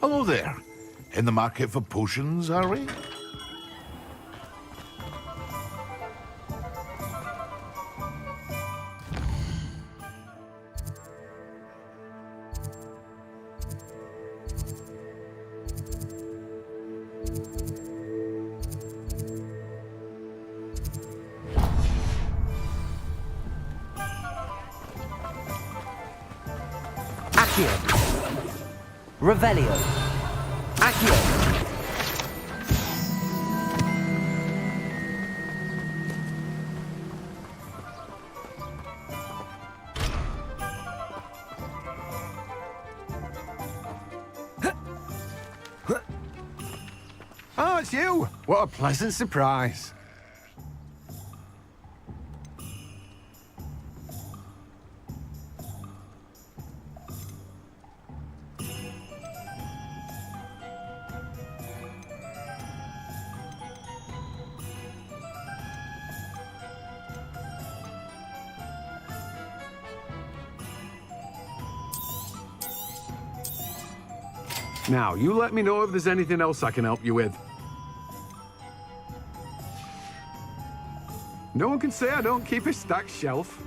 Hello there. In the market for potions, are we? Revelio. Accio. Oh, it's you! What a pleasant surprise. Now, you let me know if there's anything else I can help you with. No one can say I don't keep a stacked shelf.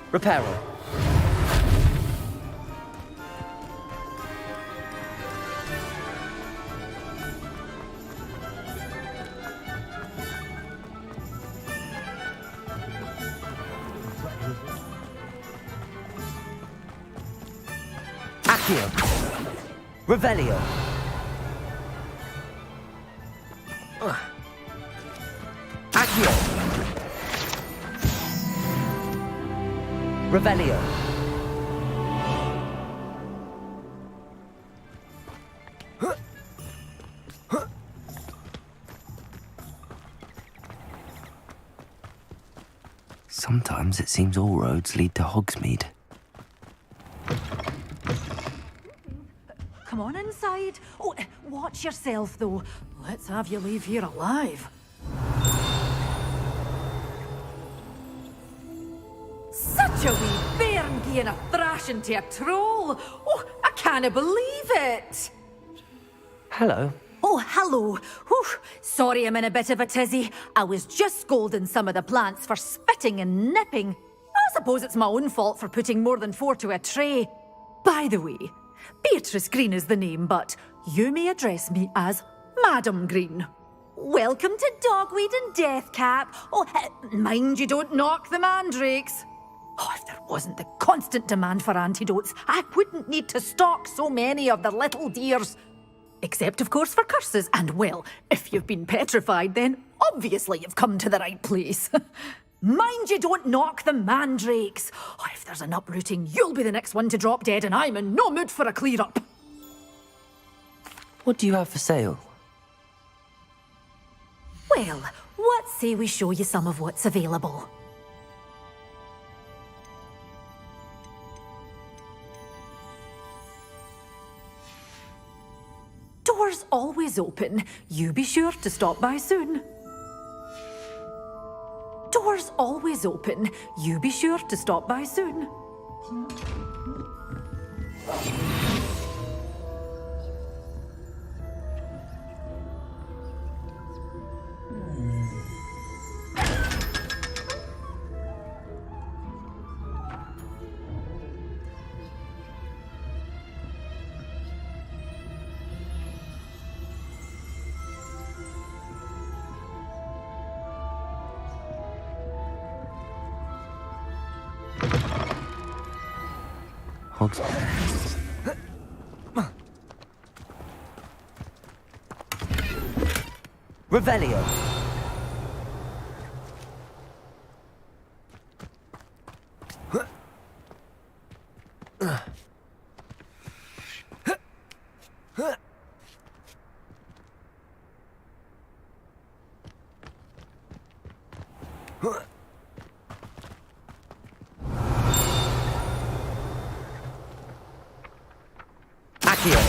Reparo. Accio. Revelio. Accio. Revelio. Sometimes it seems all roads lead to Hogsmeade. Come on inside. Oh, watch yourself, though. Let's have you leave here alive. Such a wee bairn gieing a thrashing to a troll. Oh, I can't believe it. Hello. Oh, hello. Whew. Sorry I'm in a bit of a tizzy. I was just scolding some of the plants for spitting and nipping. I suppose it's my own fault for putting more than 4 to a tray. By the way, Beatrice Green is the name, but you may address me as Madam Green. Welcome to Dogweed and Deathcap. Oh, mind you don't knock the mandrakes. Oh, if there wasn't the constant demand for antidotes, I wouldn't need to stock so many of the little dears. Except, of course, for curses. And, well, if you've been petrified, then obviously you've come to the right place. Mind you don't knock the mandrakes. Oh, if there's an uprooting, you'll be the next one to drop dead, and I'm in no mood for a clear-up. What do you have for sale? Well, what say we show you some of what's available? always open. You be sure to stop by soon. Doors always open. You be sure to stop by soon. Hogs. Revelio. Accio.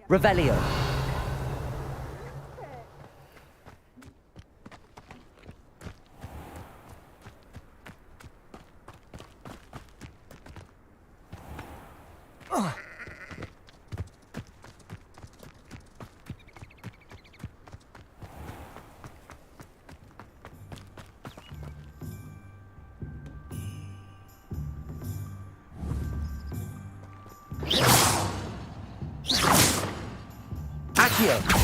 Revelio. Accio.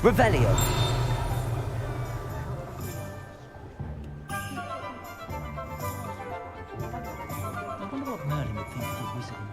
Revelio. I wonder what Merlin would think of the wizard.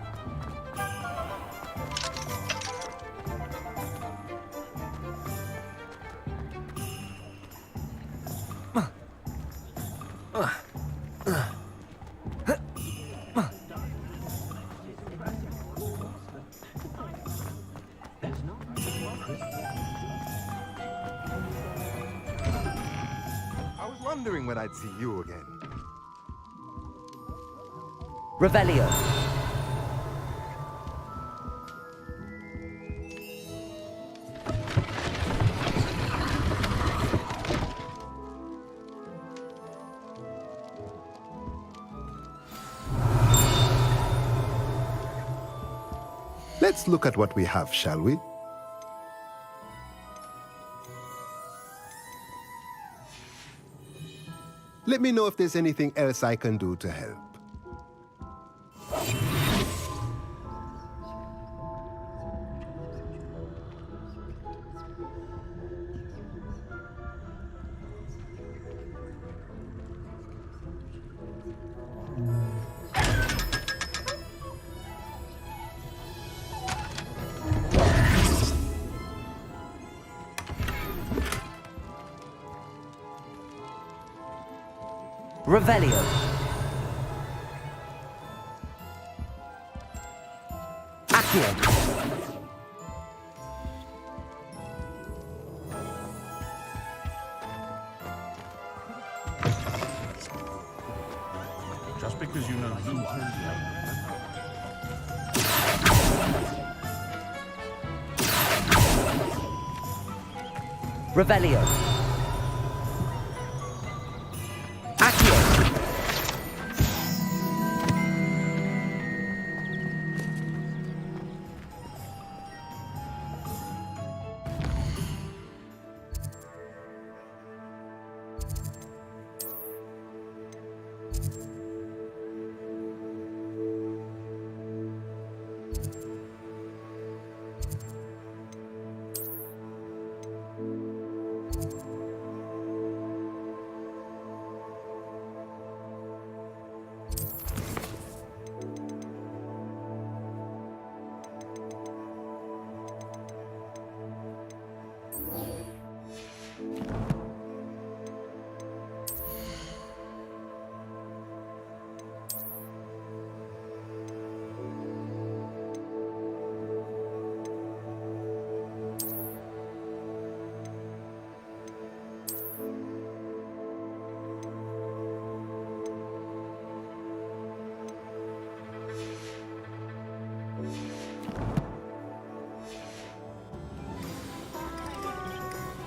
I was wondering when I'd see you again. Revelio. Let's look at what we have, shall we? Let me know if there's anything else I can do to help. Revelio. Accio. Just because you know who I am. Revelio. Accio.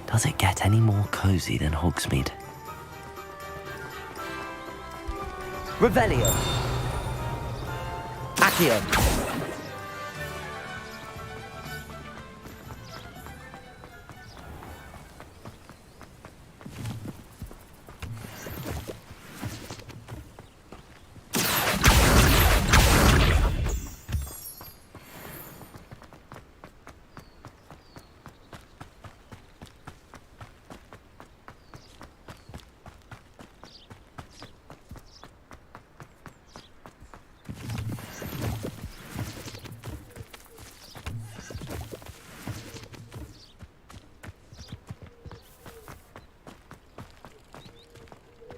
Does it get any more cozy than Hogsmeade? Revelio. Accio.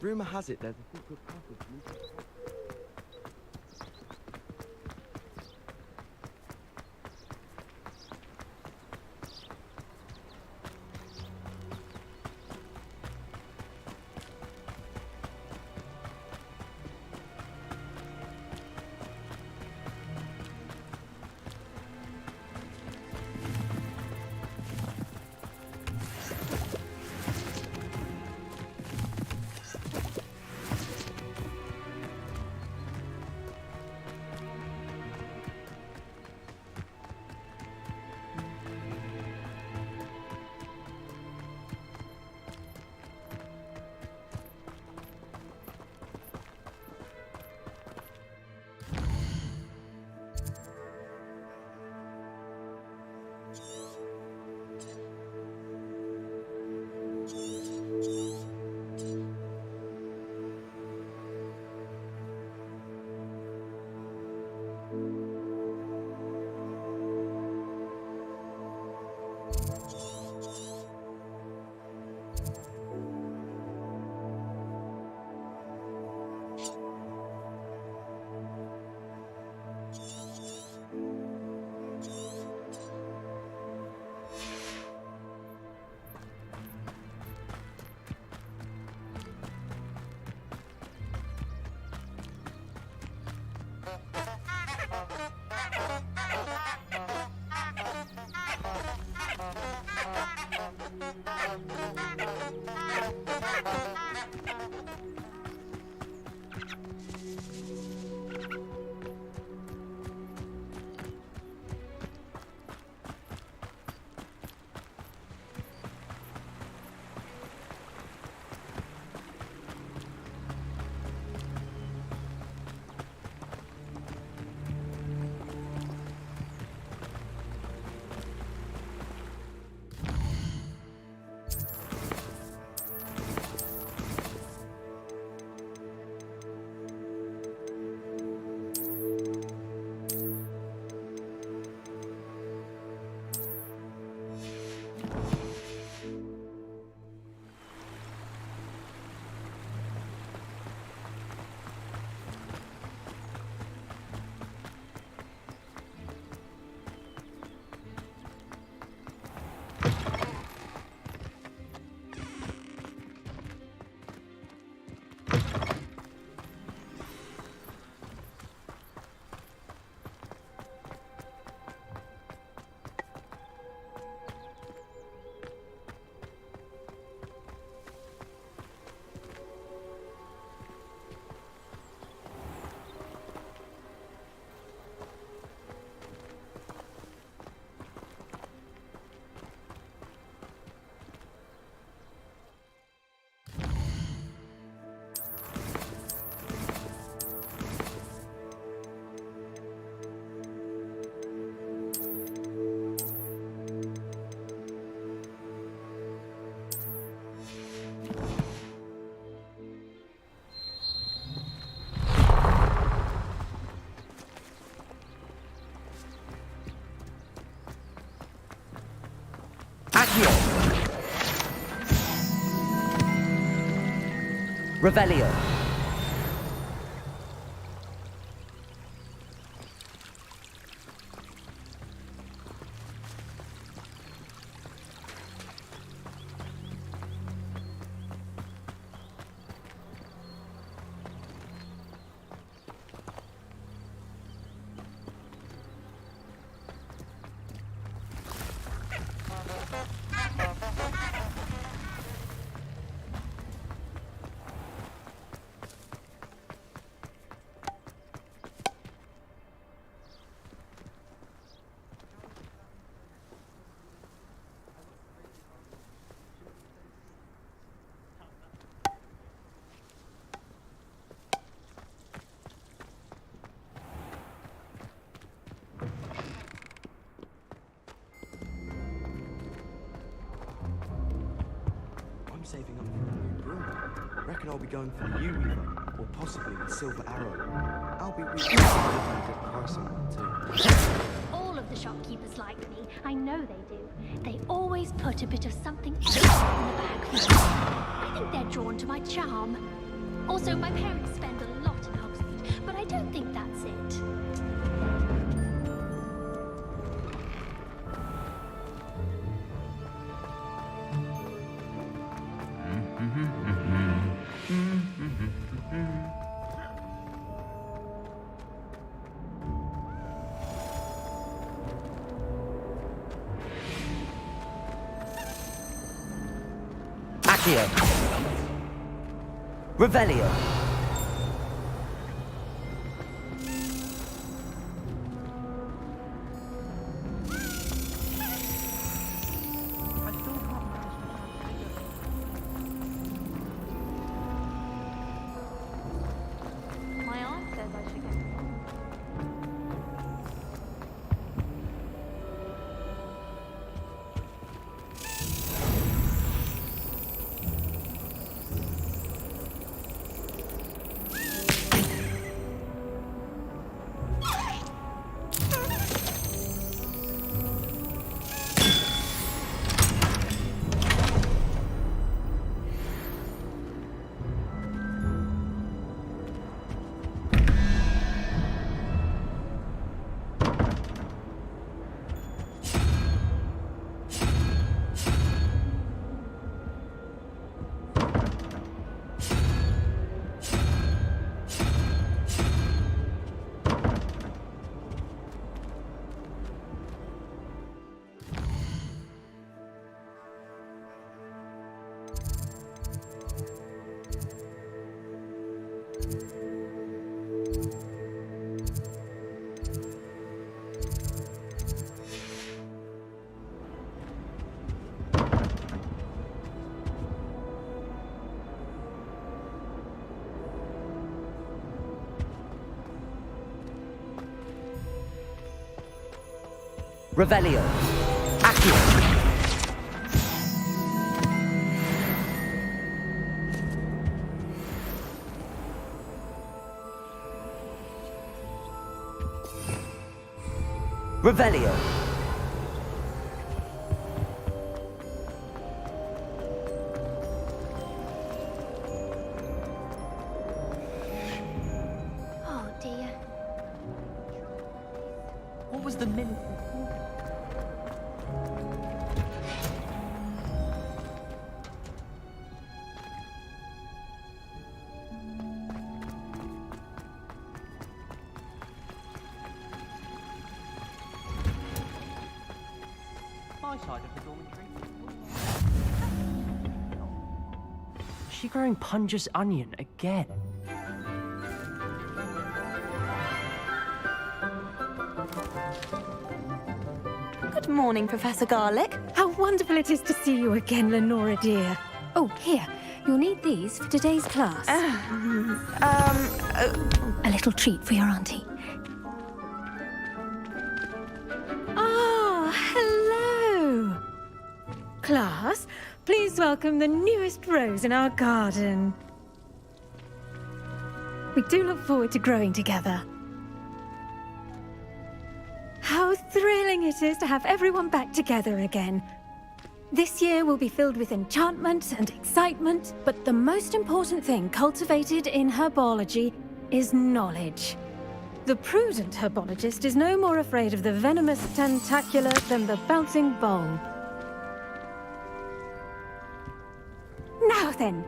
Rumor has it there's a secret passage. Revelio. I'm saving up for a new broom. Reckon I'll be going for the U-Weaver, or possibly the Silver Arrow. I'll be really good price on one too. All of the shopkeepers like me. I know they do. They always put a bit of something extra in the bag for me. I think they're drawn to my charm. Also, my parents spend a lot in Hogsmeade, but I don't think that's it. Accio. Revelio. My aunt says I should get Revelio. Accio. Revelio. Oh dear. What was the minute? My side of the dormitory. Is she growing Punja's onion again? Good morning, Professor Garlick. How wonderful it is to see you again, Lenora dear. Oh, here. You'll need these for today's class. A little treat for your auntie. Ah, hello. Class, please welcome the newest rose in our garden. We do look forward to growing together. How thrilling it is to have everyone back together again. This year will be filled with enchantment and excitement, but the most important thing cultivated in herbology is knowledge. The prudent herbologist is no more afraid of the venomous tentacula than the bouncing bulb. Now then,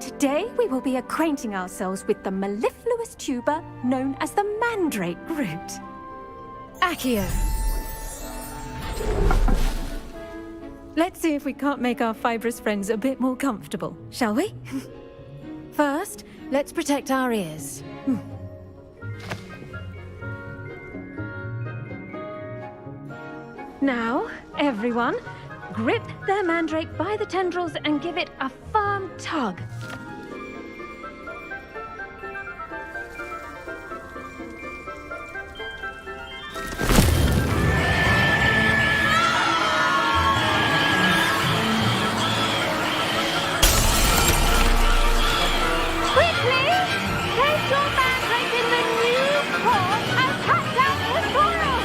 today we will be acquainting ourselves with the mellifluous tuber known as the mandrake root. Accio. Let's see if we can't make our fibrous friends a bit more comfortable, shall we? First, let's protect our ears. Now, everyone, grip their mandrake by the tendrils and give it a firm tug. Quickly! Place your mandrake in the new pot and cut down the soil!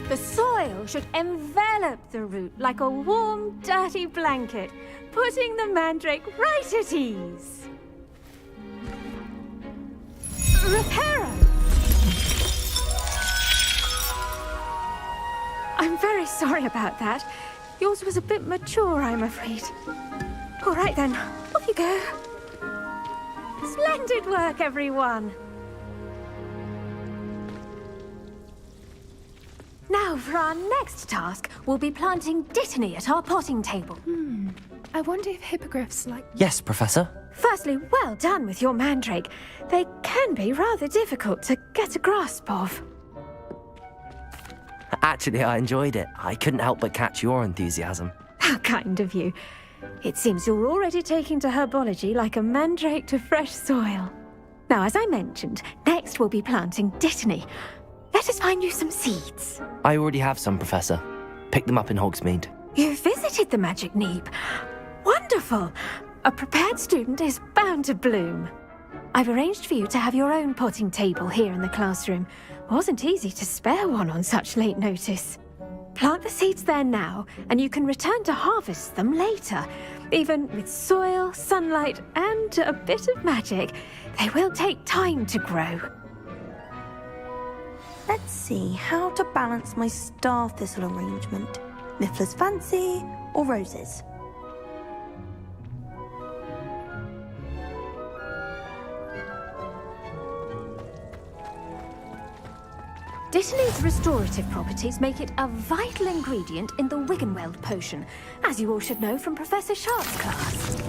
The soil should envelop the root like a warm, dirty blanket, putting the mandrake right at ease. Reparo! I'm very sorry about that. Yours was a bit mature, I'm afraid. All right then, off you go. Splendid work, everyone. Now, for our next task, we'll be planting dittany at our potting table. I wonder if hippogriffs like... Yes, Professor. Firstly, well done with your mandrake. They can be rather difficult to get a grasp of. Actually, I enjoyed it. I couldn't help but catch your enthusiasm. How kind of you. It seems you're already taking to herbology like a mandrake to fresh soil. Now, as I mentioned, next we'll be planting dittany. Let us find you some seeds. I already have some, Professor. Pick them up in Hogsmeade. You visited the Magic Neep. Wonderful. A prepared student is bound to bloom. I've arranged for you to have your own potting table here in the classroom. Wasn't easy to spare one on such late notice. Plant the seeds there now, and you can return to harvest them later. Even with soil, sunlight, and a bit of magic, they will take time to grow. Let's see how to balance my star thistle arrangement. Miffler's Fancy or roses? Dittany's restorative properties make it a vital ingredient in the Wiggenweld potion, as you all should know from Professor Sharp's class.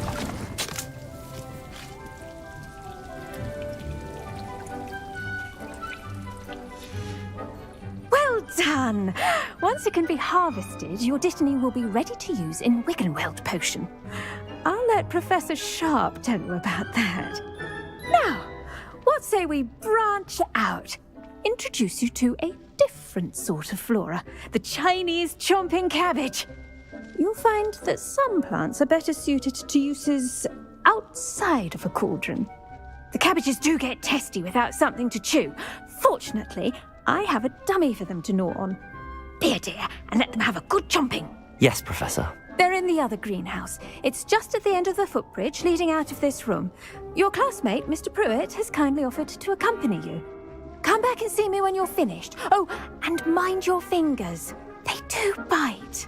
Well done! Once it can be harvested, your dittany will be ready to use in Wiggenweld potion. I'll let Professor Sharp tell you about that. Now, what say we branch out? Introduce you to a different sort of flora, the Chinese chomping cabbage. You'll find that some plants are better suited to uses outside of a cauldron. The cabbages do get testy without something to chew. Fortunately, I have a dummy for them to gnaw on. Be a dear and let them have a good chomping. Yes, Professor. They're in the other greenhouse. It's just at the end of the footbridge leading out of this room. Your classmate, Mr. Pruitt, has kindly offered to accompany you. Come back and see me when you're finished. Oh, and mind your fingers. They do bite.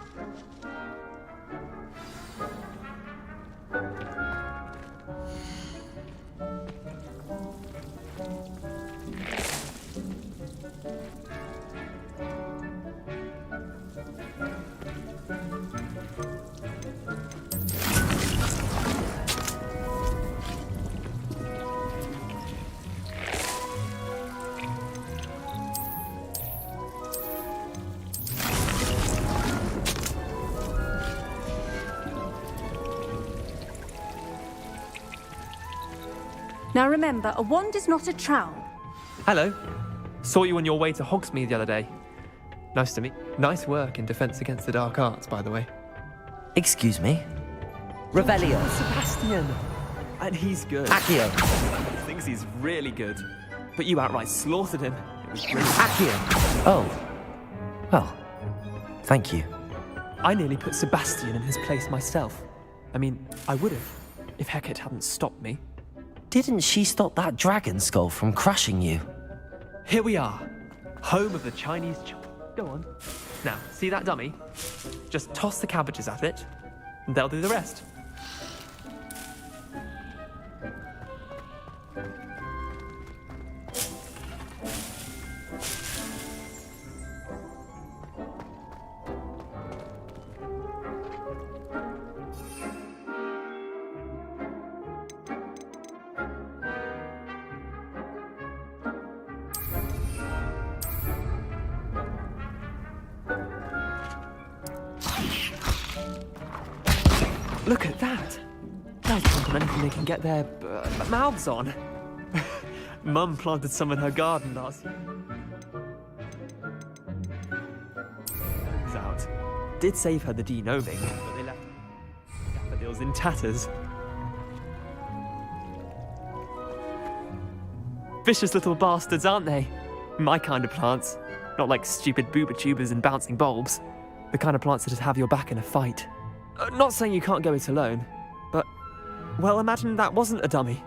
Now remember, a wand is not a trowel. Hello. Saw you on your way to Hogsmeade the other day. Nice to meet. Nice work in Defense Against the Dark Arts, by the way. Excuse me? Revelio. Sebastian! And he's good. Accio. Thinks he's really good. But you outright slaughtered him. It was brilliant. Accio. Oh. Well, thank you. I nearly put Sebastian in his place myself. I mean, I would have, if Hecate hadn't stopped me. Didn't she stop that dragon skull from crushing you? Here we are, home of the Chinese Go on. Now, see that dummy? Just toss the cabbages at it, and they'll do the rest. Look at that! They'll jump on anything they can get their mouths on. Mum planted some in her garden last year. It's out. Did save her the de-gnoming, but they left daffodils in tatters. Vicious little bastards, aren't they? My kind of plants. Not like stupid booba tubers and bouncing bulbs. The kind of plants that'd have your back in a fight. Not saying you can't go it alone, but, well, imagine that wasn't a dummy.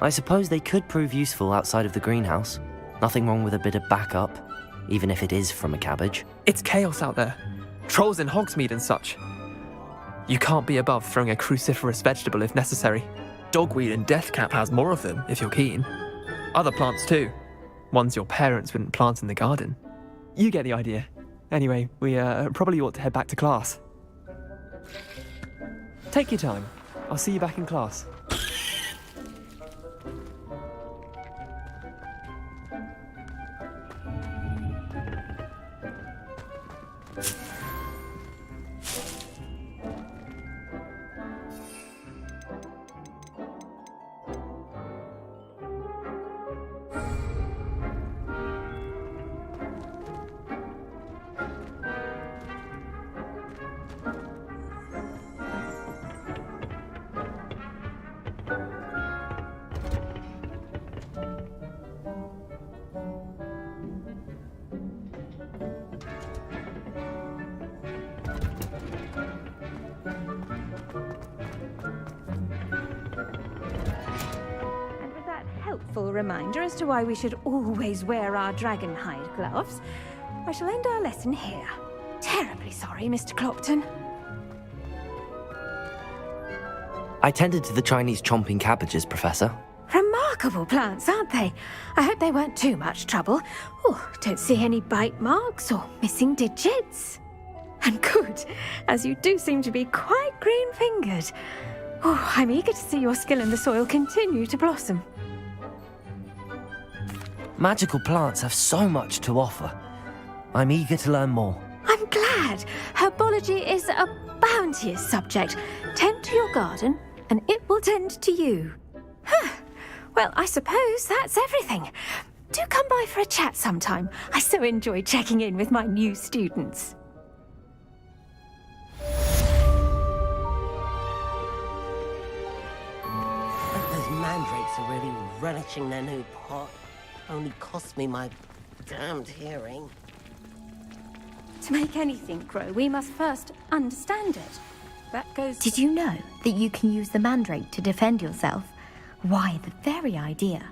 I suppose they could prove useful outside of the greenhouse. Nothing wrong with a bit of backup, even if it is from a cabbage. It's chaos out there. Trolls in Hogsmeade and such. You can't be above throwing a cruciferous vegetable if necessary. Dogweed and deathcap has more of them, if you're keen. Other plants too. Ones your parents wouldn't plant in the garden. You get the idea. Anyway, we probably ought to head back to class. Take your time. I'll see you back in class. Reminder as to why we should always wear our dragon hide gloves, I shall end our lesson here. Terribly sorry, Mr. Clopton. I tended to the Chinese chomping cabbages, Professor. Remarkable plants, aren't they? I hope they weren't too much trouble. Oh, don't see any bite marks or missing digits. And good, as you do seem to be quite green-fingered. Oh, I'm eager to see your skill in the soil continue to blossom. Magical plants have so much to offer. I'm eager to learn more. I'm glad. Herbology is a bounteous subject. Tend to your garden, and it will tend to you. Huh. Well, I suppose that's everything. Do come by for a chat sometime. I so enjoy checking in with my new students. Those mandrakes are really relishing their new pot. Only cost me my damned hearing. To make anything grow, we must first understand it. That goes... Did you know that you can use the mandrake to defend yourself? Why, the very idea.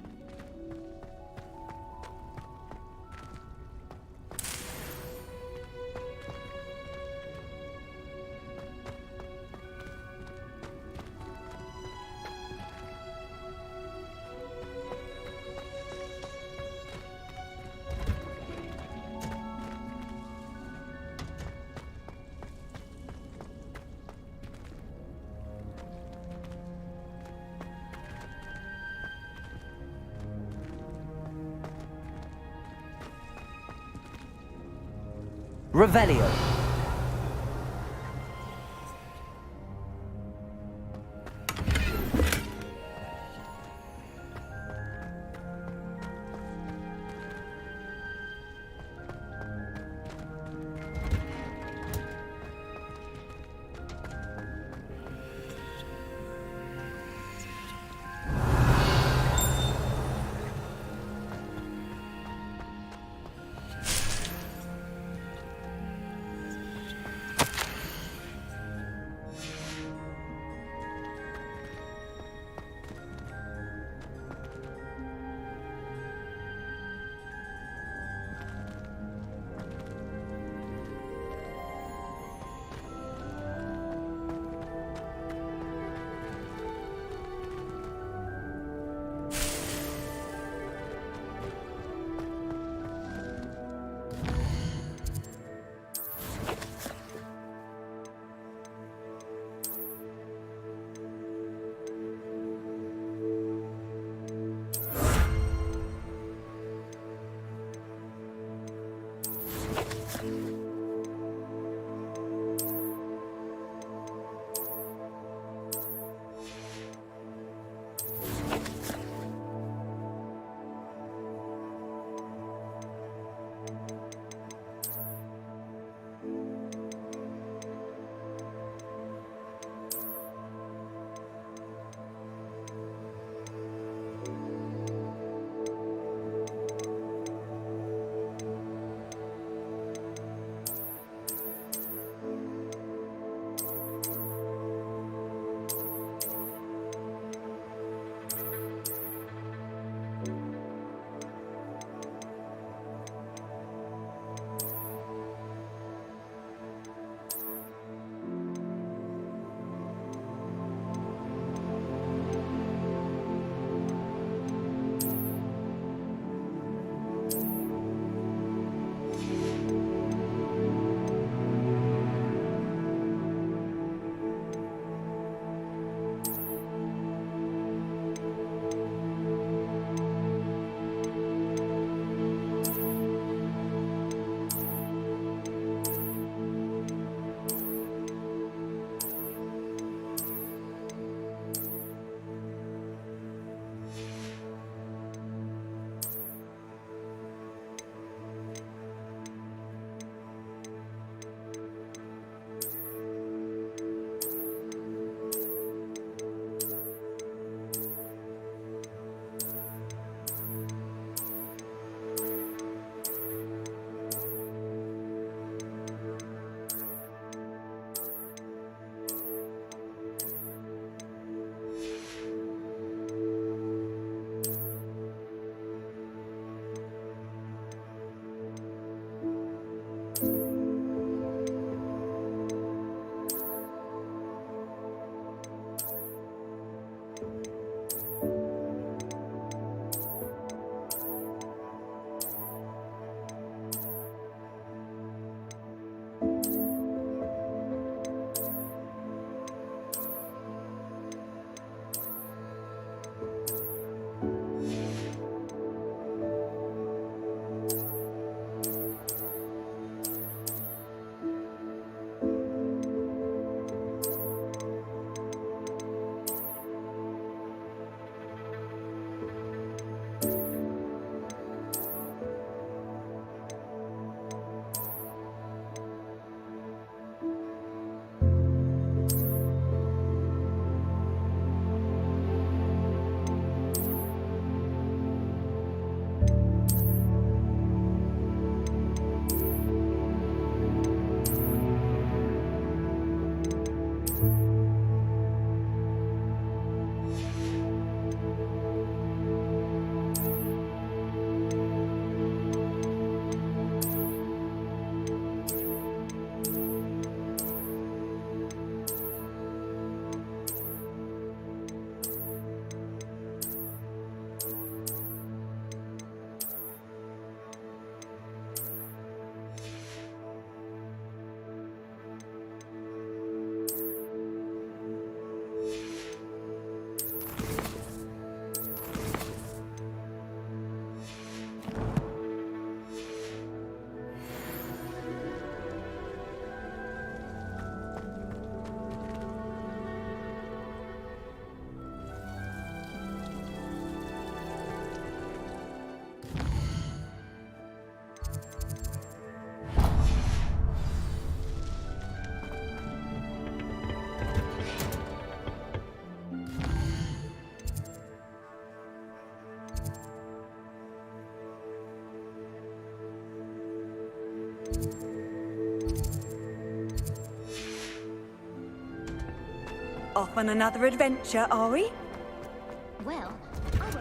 Revelio. Off on another adventure, are we? Well, I won't.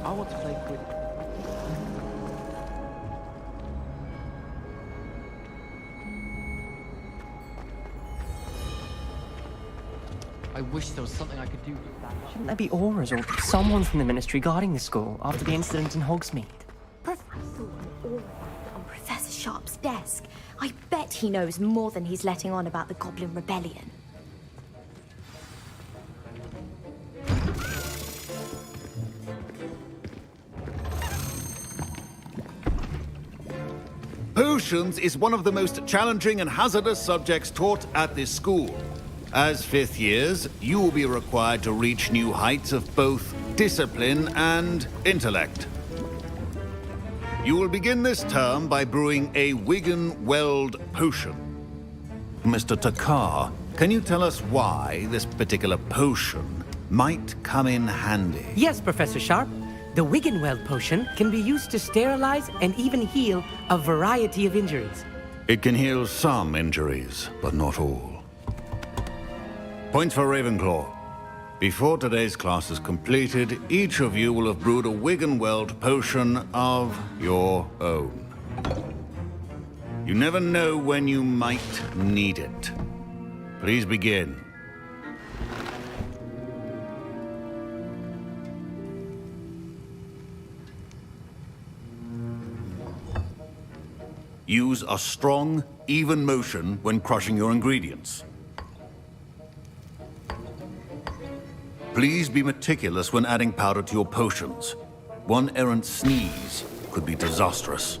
I want to play quick. I wish there was something I could do with that. Shouldn't there be auras or someone from the ministry guarding the school after the incident in Hogsmeade? I saw an aura on Professor Sharp's desk. I bet he knows more than he's letting on about the Goblin Rebellion. Potions is one of the most challenging and hazardous subjects taught at this school. As fifth years, you will be required to reach new heights of both discipline and intellect. You will begin this term by brewing a Wiggenweld potion. Mr. Takar, can you tell us why this particular potion might come in handy? Yes, Professor Sharp. The Wiggenweld potion can be used to sterilize and even heal a variety of injuries. It can heal some injuries, but not all. Points for Ravenclaw. Before today's class is completed, each of you will have brewed a Wiggenweld potion of your own. You never know when you might need it. Please begin. Use a strong, even motion when crushing your ingredients. Please be meticulous when adding powder to your potions. One errant sneeze could be disastrous.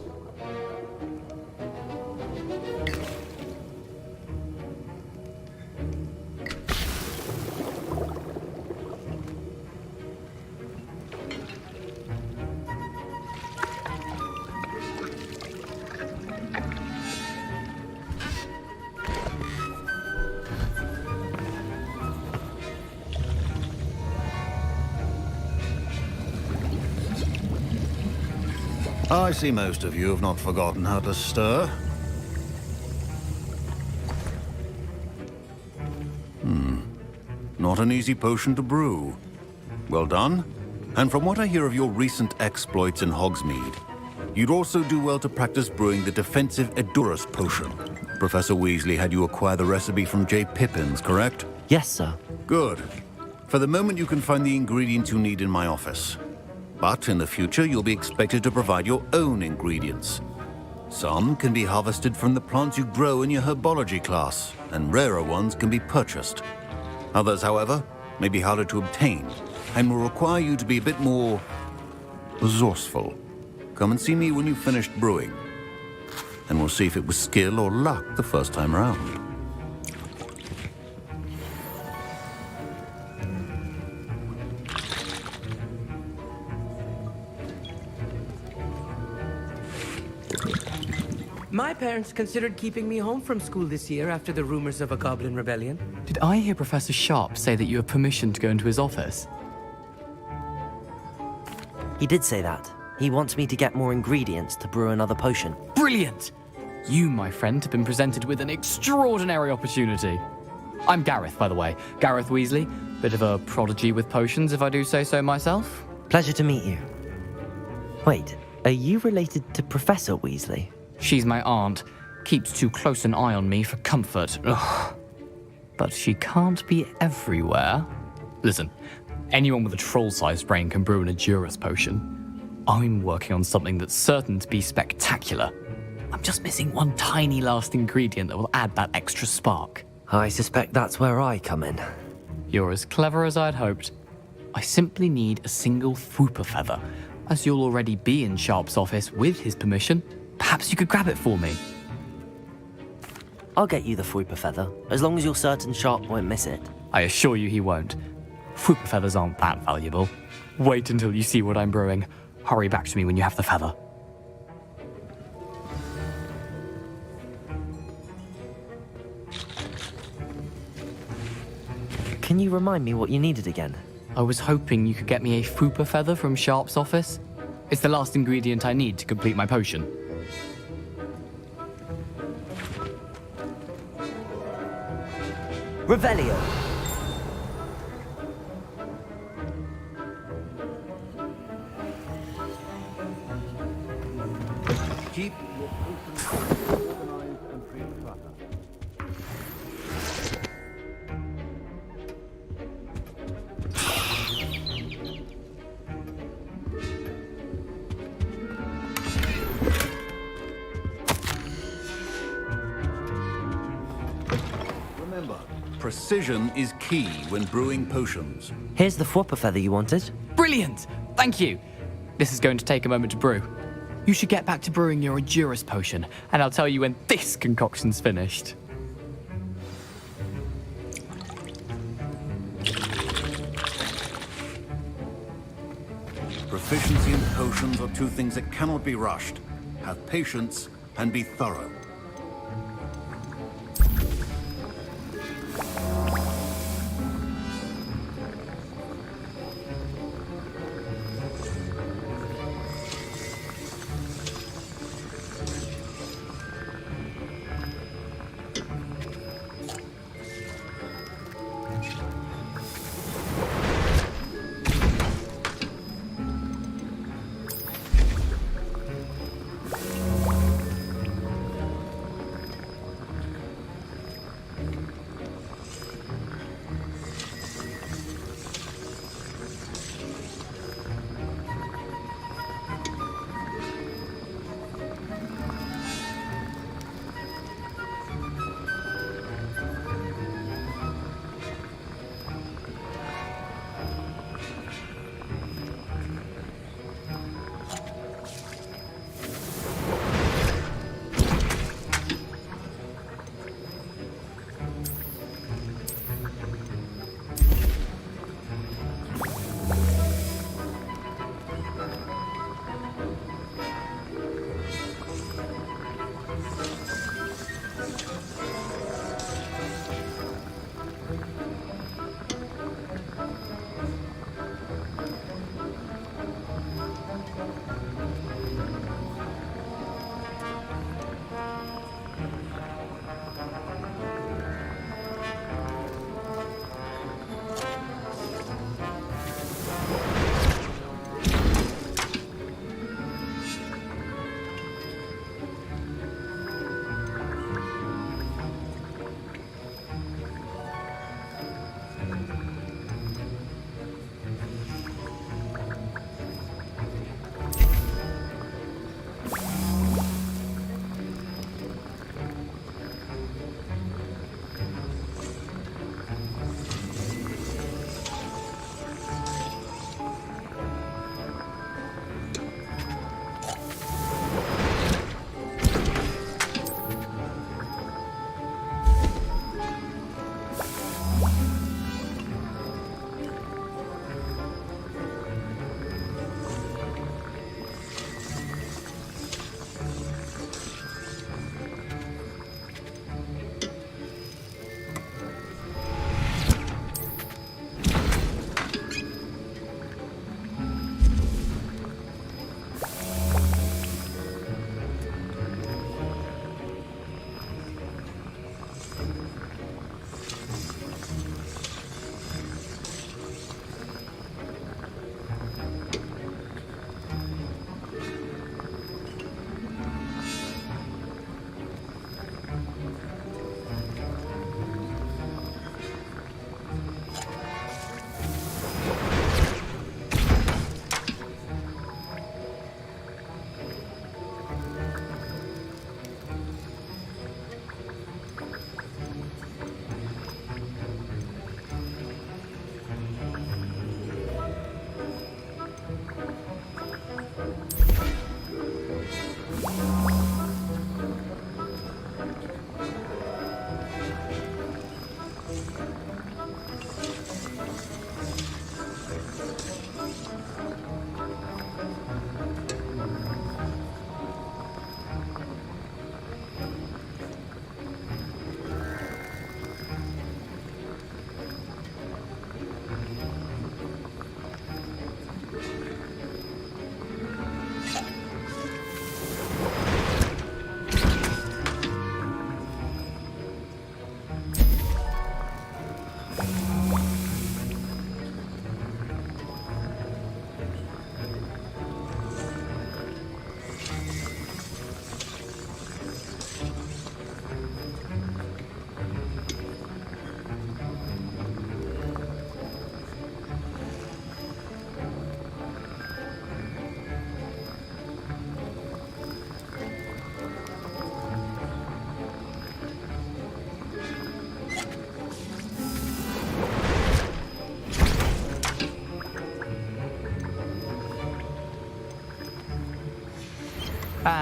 I see most of you have not forgotten how to stir. Not an easy potion to brew. Well done. And from what I hear of your recent exploits in Hogsmeade, you'd also do well to practice brewing the defensive Edurus potion. Professor Weasley had you acquire the recipe from J. Pippins, correct? Yes, sir. Good. For the moment, you can find the ingredients you need in my office. But in the future, you'll be expected to provide your own ingredients. Some can be harvested from the plants you grow in your herbology class, and rarer ones can be purchased. Others, however, may be harder to obtain, and will require you to be a bit more resourceful. Come and see me when you've finished brewing, and we'll see if it was skill or luck the first time around. My parents considered keeping me home from school this year after the rumors of a Goblin Rebellion. Did I hear Professor Sharp say that you have permission to go into his office? He did say that. He wants me to get more ingredients to brew another potion. Brilliant! You, my friend, have been presented with an extraordinary opportunity. I'm Gareth, by the way. Gareth Weasley. Bit of a prodigy with potions, if I do say so myself. Pleasure to meet you. Wait, are you related to Professor Weasley? She's my aunt. Keeps too close an eye on me for comfort. Ugh. But she can't be everywhere. Listen, anyone with a troll-sized brain can brew an Edurus potion. I'm working on something that's certain to be spectacular. I'm just missing one tiny last ingredient that will add that extra spark. I suspect that's where I come in. You're as clever as I'd hoped. I simply need a single Fwooper feather. As you'll already be in Sharp's office with his permission, perhaps you could grab it for me. I'll get you the Fwooper feather, as long as you're certain Sharp won't miss it. I assure you he won't. Fwooper feathers aren't that valuable. Wait until you see what I'm brewing. Hurry back to me when you have the feather. can you remind me what you needed again? I was hoping you could get me a Fupa feather from Sharp's office. It's the last ingredient I need to complete my potion. Revelio. Keep your potions organized and free of clutter. Remember, precision is key when brewing potions. Here's the Fwopper feather you wanted. Brilliant! Thank you! This is going to take a moment to brew. You should get back to brewing your Endurus potion, and I'll tell you when this concoction's finished. Proficiency and potions are two things that cannot be rushed. Have patience and be thorough.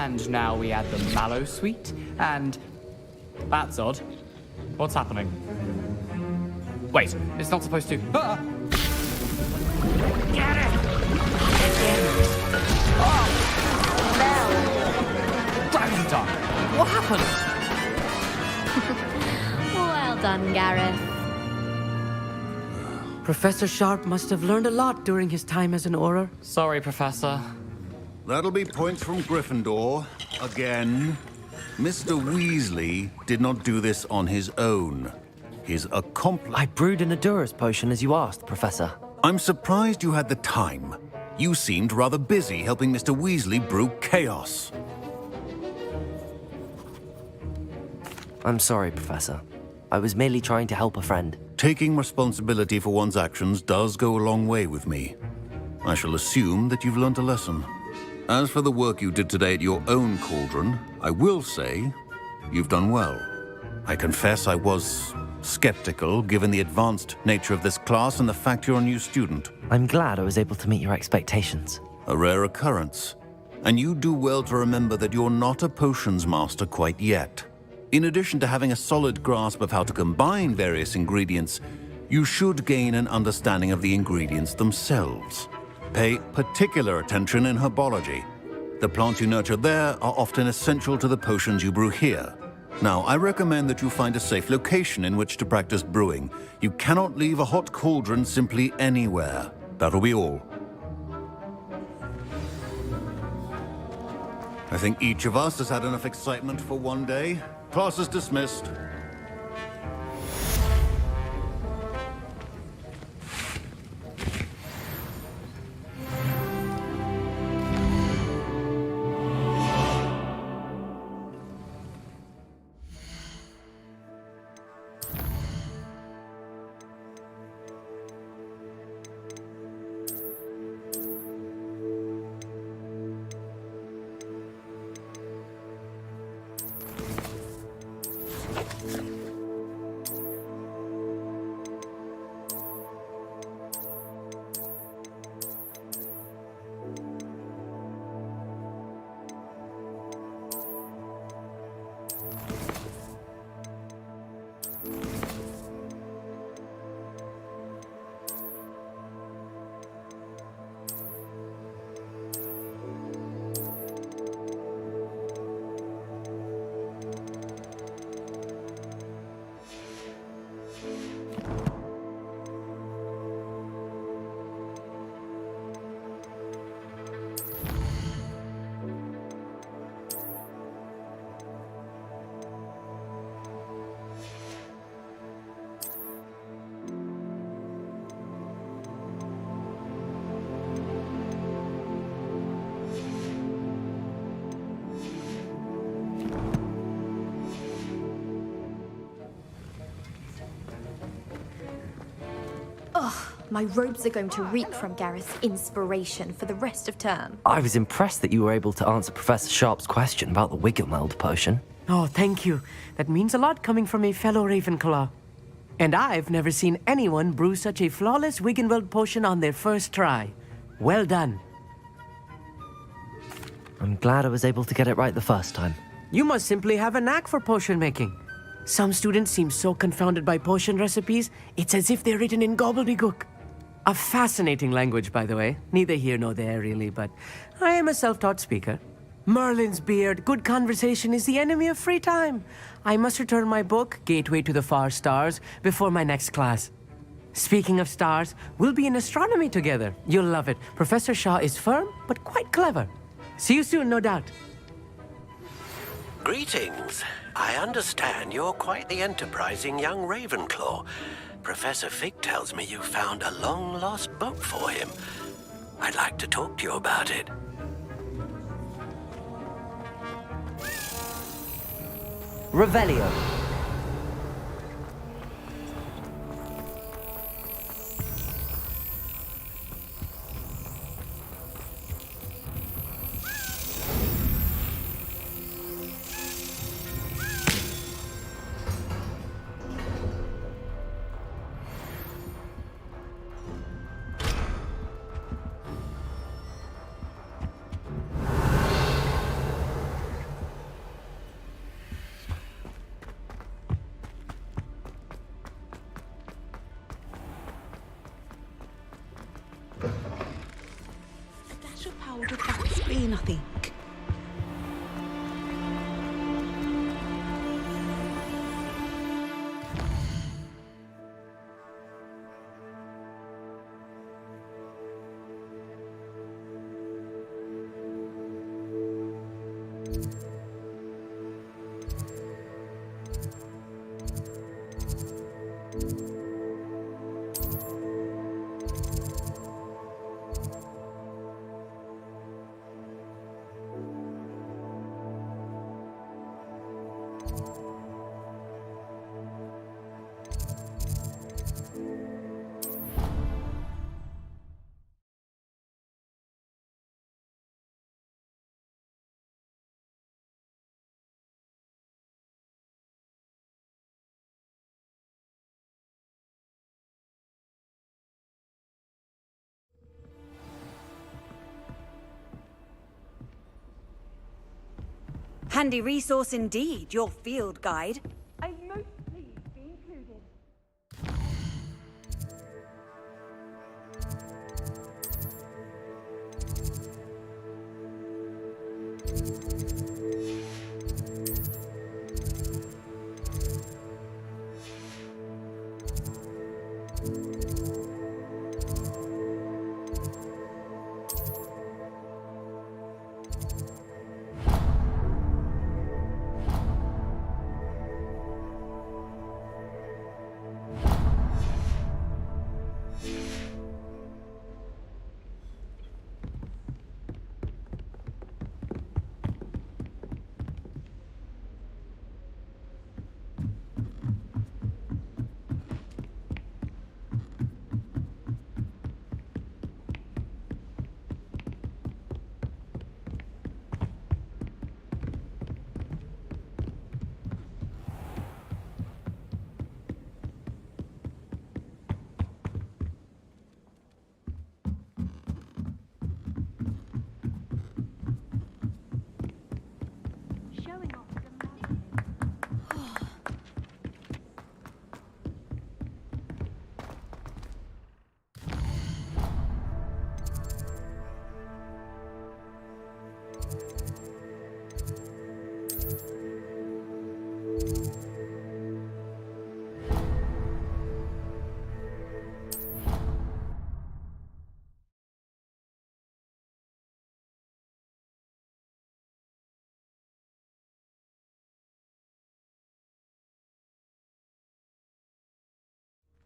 And now we add the mallow sweet, and... That's odd. What's happening? Wait, it's not supposed to... Ah! Get it! Oh! Dragon Tongue! What happened? Well done, Gareth. Professor Sharp must have learned a lot during his time as an Auror. Sorry, Professor. That'll be points from Gryffindor. Again. Mr. Weasley did not do this on his own. His accomplice... I brewed an Adurus potion as you asked, Professor. I'm surprised you had the time. You seemed rather busy helping Mr. Weasley brew chaos. I'm sorry, Professor. I was merely trying to help a friend. Taking responsibility for one's actions does go a long way with me. I shall assume that you've learnt a lesson. As for the work you did today at your own cauldron, I will say you've done well. I confess I was skeptical, given the advanced nature of this class and the fact you're a new student. I'm glad I was able to meet your expectations. A rare occurrence. And you do well to remember that you're not a potions master quite yet. In addition to having a solid grasp of how to combine various ingredients, you should gain an understanding of the ingredients themselves. Pay particular attention in herbology. The plants you nurture there are often essential to the potions you brew here. Now, I recommend that you find a safe location in which to practice brewing. You cannot leave a hot cauldron simply anywhere. That'll be all. I think each of us has had enough excitement for one day. Class is dismissed. My robes are going to reek from Gareth's inspiration for the rest of term. I was impressed that you were able to answer Professor Sharp's question about the Wiggenweld potion. Oh, thank you. That means a lot coming from a fellow Ravenclaw. And I've never seen anyone brew such a flawless Wiggenweld potion on their first try. Well done. I'm glad I was able to get it right the first time. You must simply have a knack for potion making. Some students seem so confounded by potion recipes, it's as if they're written in gobbledygook. A fascinating language, by the way. Neither here nor there, really, but I am a self-taught speaker. Merlin's beard, good conversation is the enemy of free time. I must return my book, Gateway to the Far Stars, before my next class. Speaking of stars, we'll be in astronomy together. You'll love it. Professor Shaw is firm, but quite clever. See you soon, no doubt. Greetings. I understand you're quite the enterprising young Ravenclaw. Professor Fig tells me you found a long-lost book for him. I'd like to talk to you about it. Revelio. clean, I think. Handy resource indeed, your field guide. I'm most pleased to be included.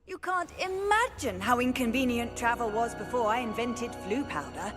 You can't imagine how inconvenient travel was before I invented flu powder.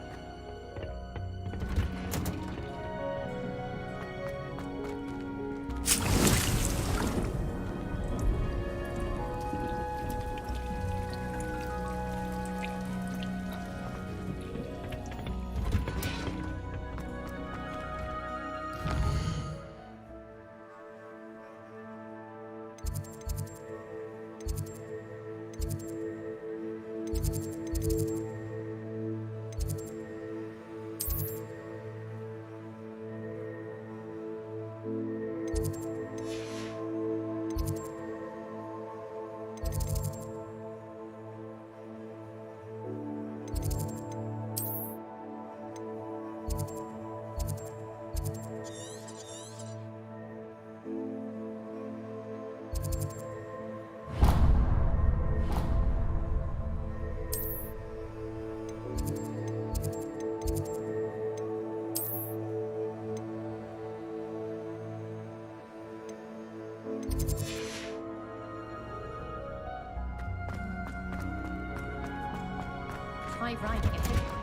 Try riding a hippogriff.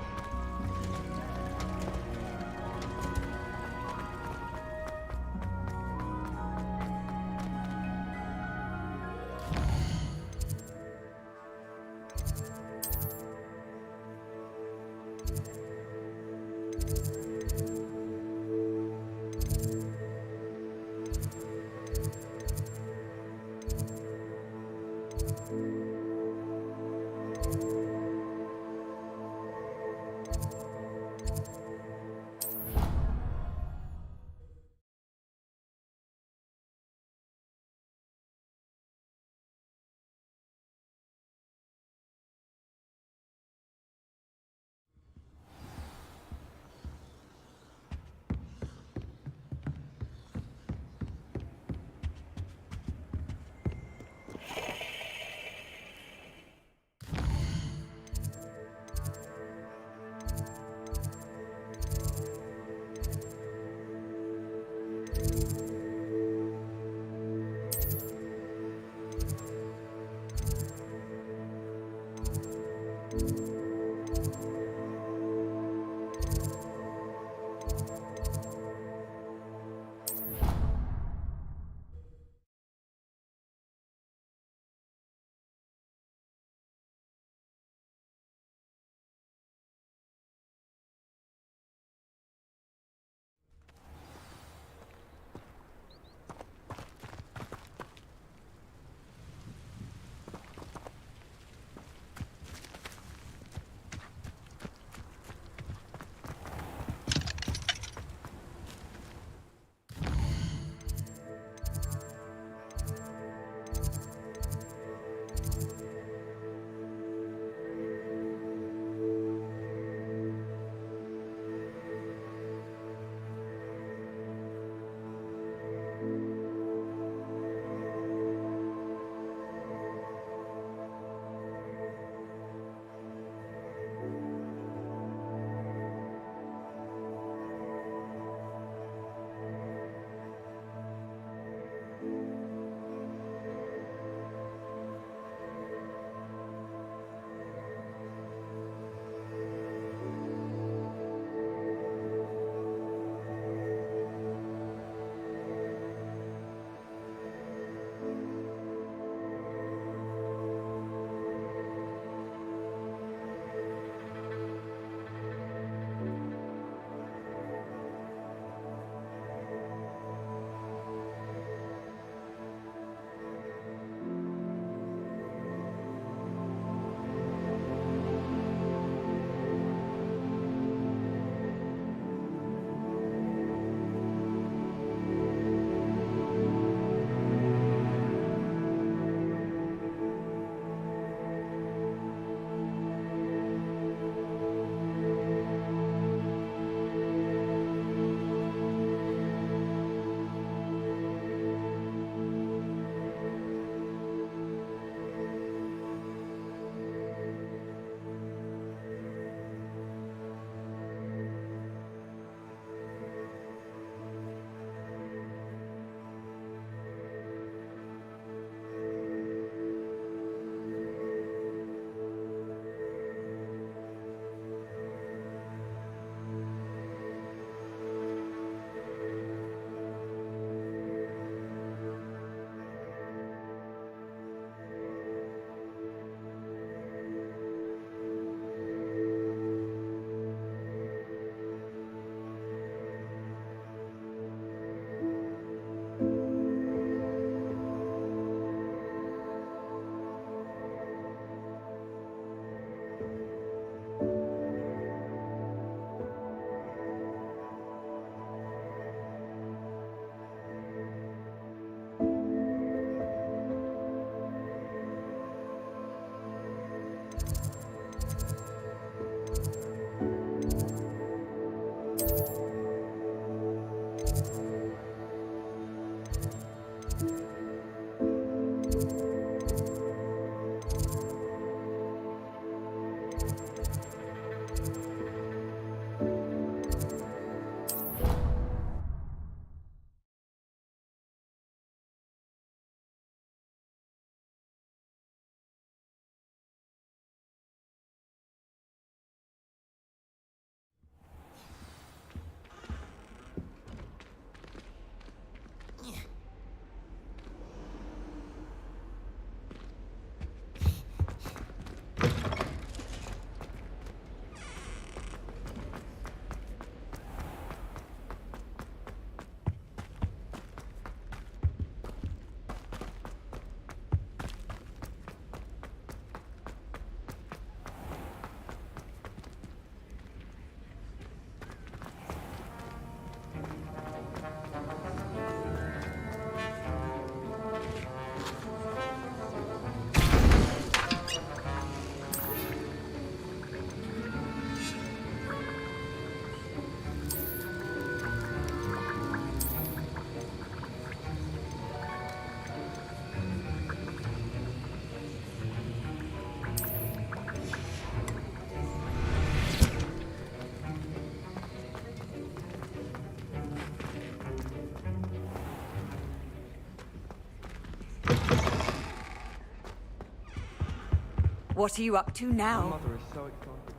What are you up to now? My mother is so excited.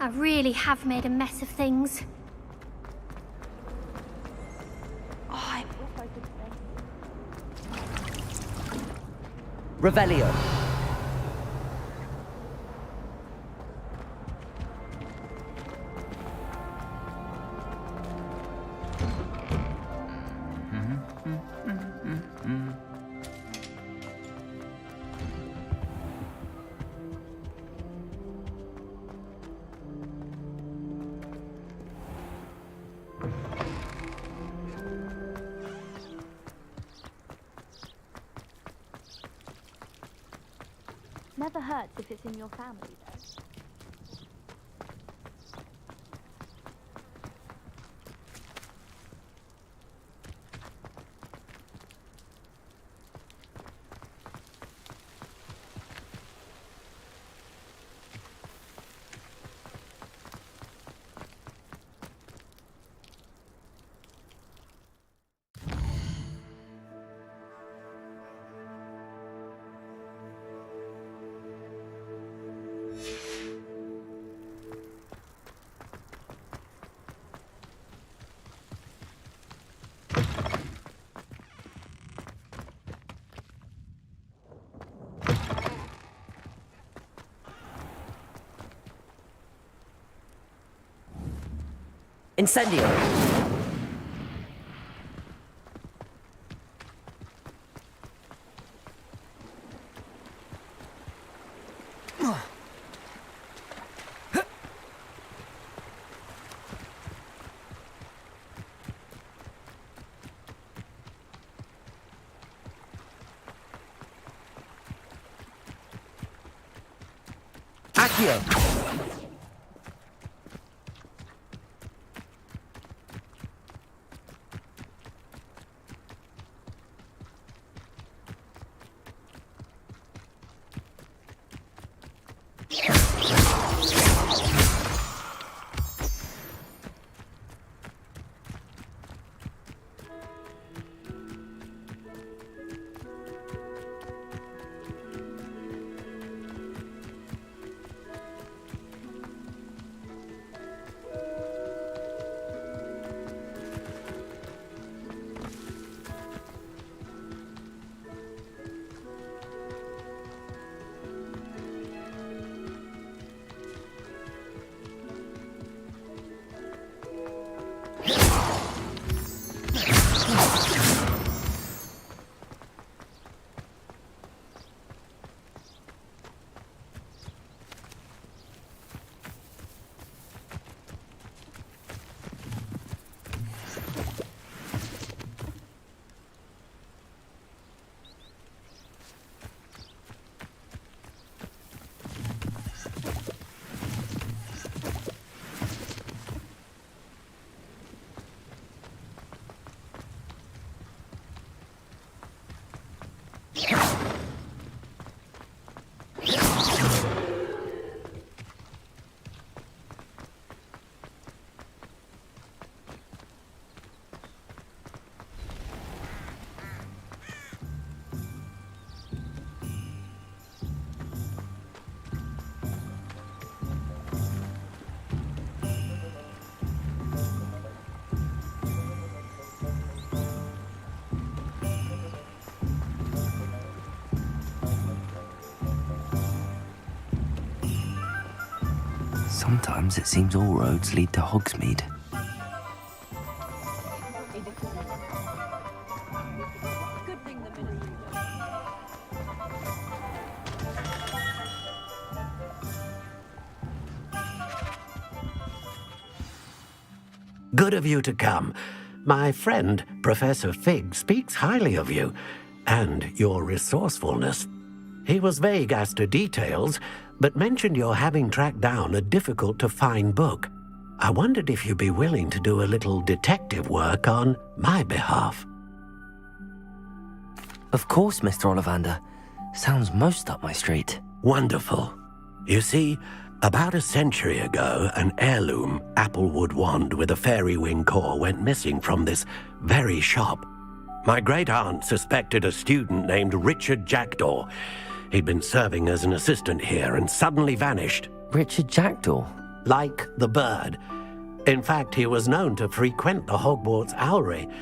I really have made a mess of things. Oh, I wish I could say. Revelio. Never hurts if it's in your family, though. Incendio. Accio. Sometimes it seems all roads lead to Hogsmeade. Good of you to come. My friend, Professor Fig, speaks highly of you and your resourcefulness. He was vague as to details, but mentioned your having tracked down a difficult-to-find book. I wondered if you'd be willing to do a little detective work on my behalf. Of course, Mr. Ollivander. Sounds most up my street. Wonderful. You see, About a century ago, an heirloom applewood wand with a fairy wing core went missing from this very shop. My great-aunt suspected a student named Richard Jackdaw. He'd been serving as an assistant here and suddenly vanished. Richard Jackdaw? Like the bird. In fact, he was known to frequent the Hogwarts Owlery.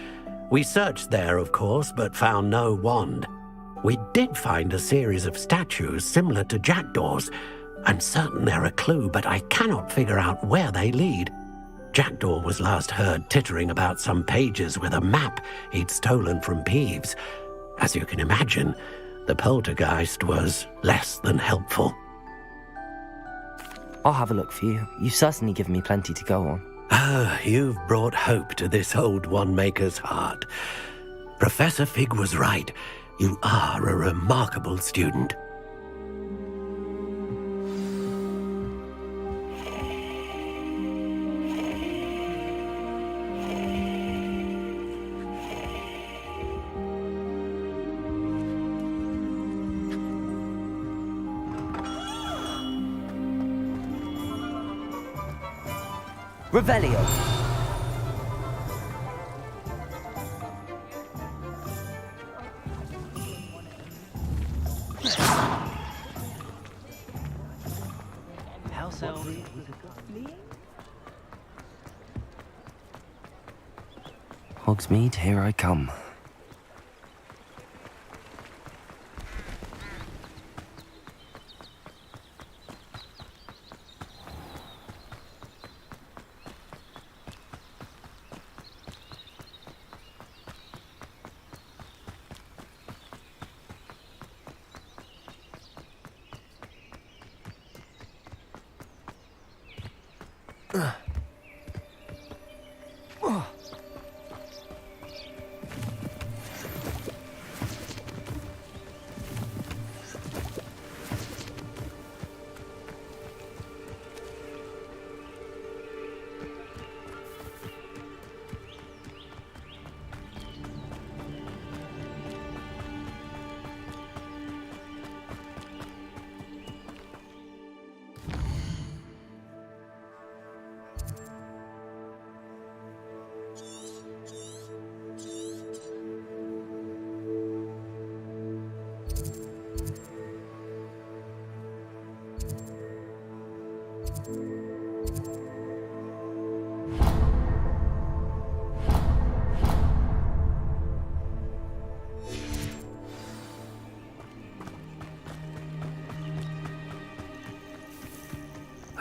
We searched there, of course, but found no wand. We did find a series of statues similar to Jackdaw's. I'm certain they're a clue, but I cannot figure out where they lead. Jackdaw was last heard tittering about some pages with a map he'd stolen from Peeves. As you can imagine, the poltergeist was less than helpful. I'll have a look for you. You've certainly given me plenty to go on. Ah, you've brought hope to this old one-maker's heart. Professor Fig was right. You are a remarkable student. Revelio! House elf. Hogsmeade, here I come.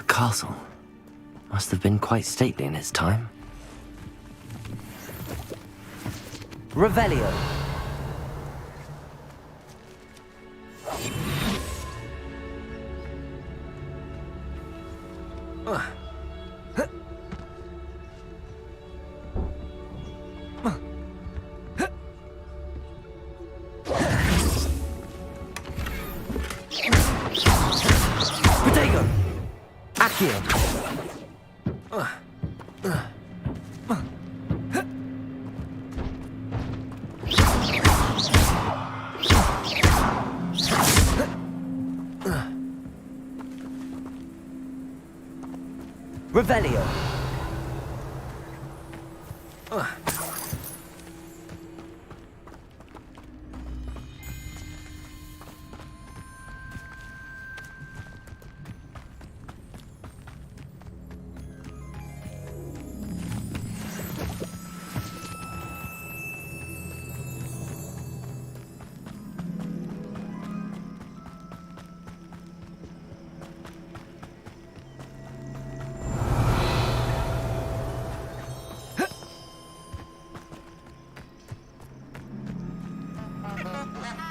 Castle. Must have been quite stately in its time. Revelio! Revelio!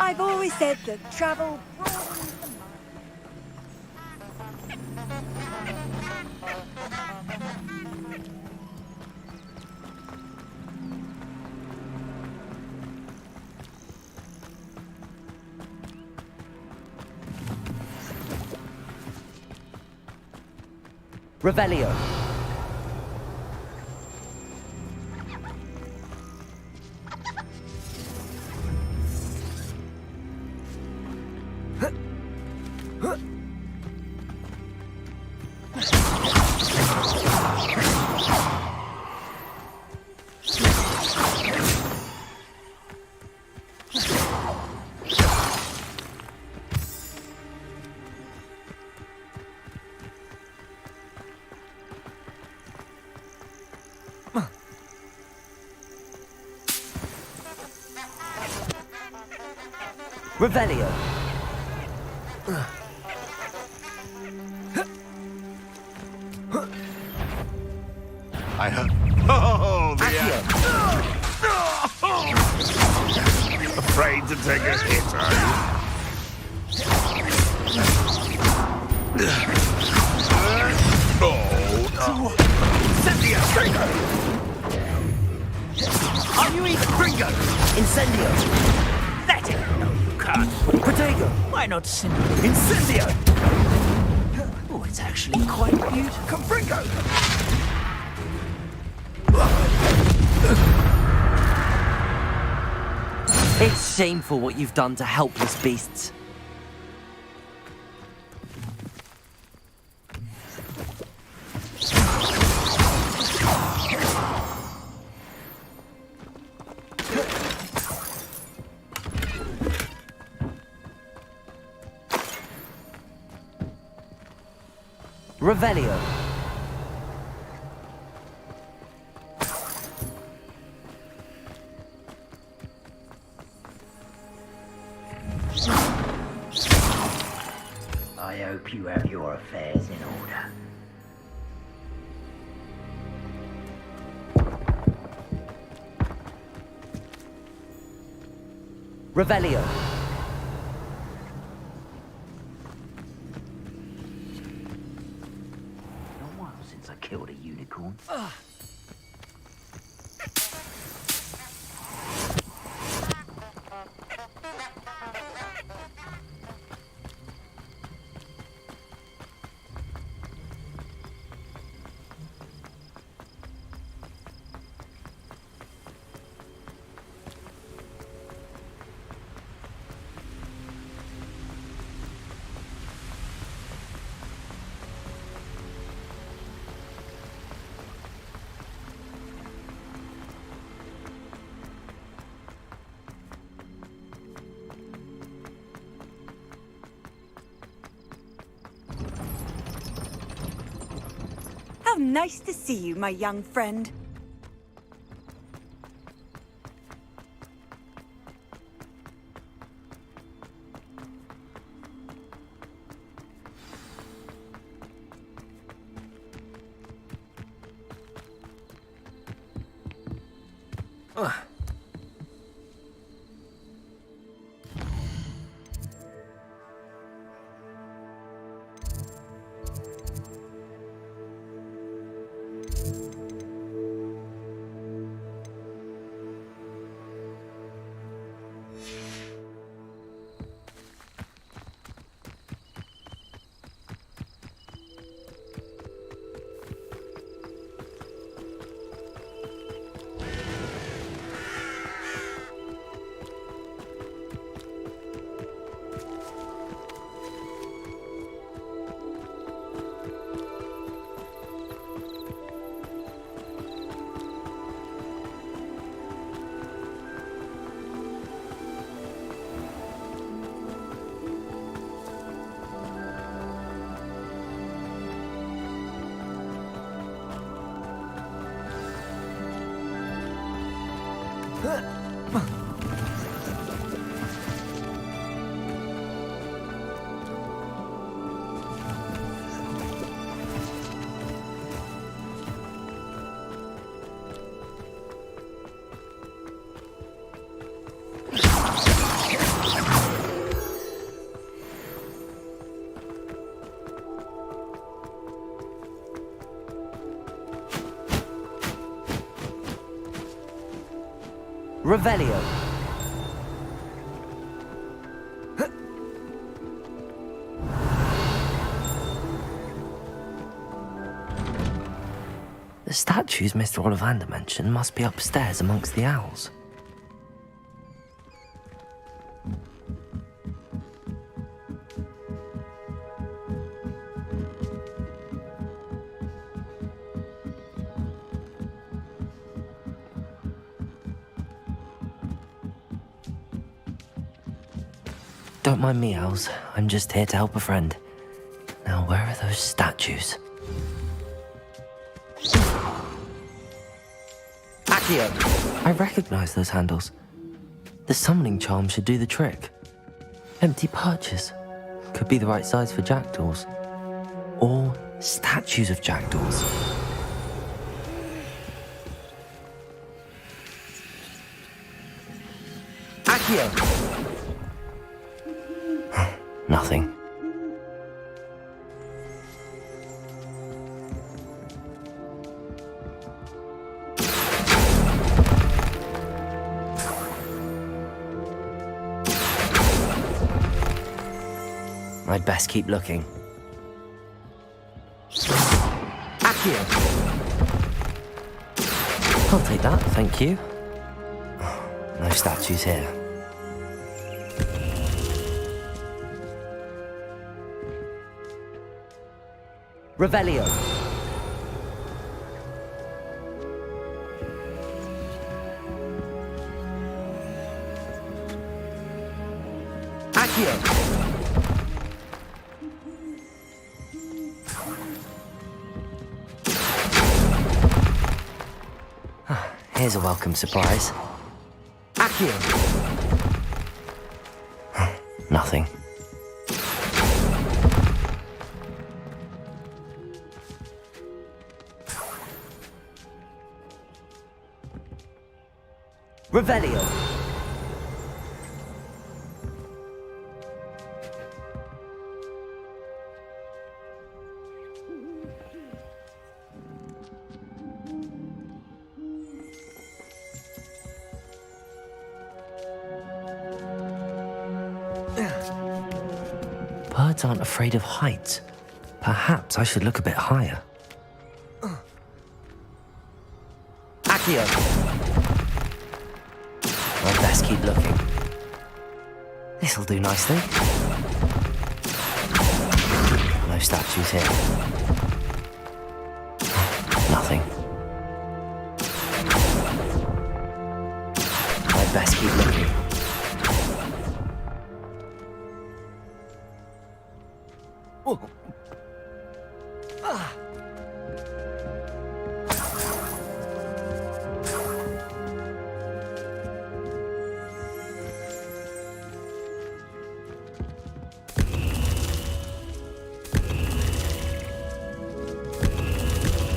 I've always said that travel broadens the mind. Revelio! Revelio. I have. Oh, the afraid to take a hit, are you? Oh, Incendio! Are you even Gringo? Incendio! That's it! No, you can't. Protego! Why not Incendio? Oh, it's actually quite beautiful. Gringo! It's shameful what you've done to helpless beasts. Revelio. I hope you have your affairs in order. Revelio. A while since I killed a unicorn. How nice to see you, my young friend. Revelio. The statues Mr. Ollivander mentioned must be upstairs amongst the owls. Don't mind me, owls. I'm just here to help a friend. Now, where are those statues? I recognize those handles. The summoning charm should do the trick. Empty perches. Could be the right size for jackdaws. Or statues of jackdaws. Nothing. I'd best keep looking. I'll take that, thank you. No statues here. Revelio. Here's a welcome surprise. Nothing. Revelio. Birds aren't afraid of heights. Perhaps I should look a bit higher. Accio! I'd best keep looking. This'll do nicely. No statues here. Nothing. I'd best keep looking.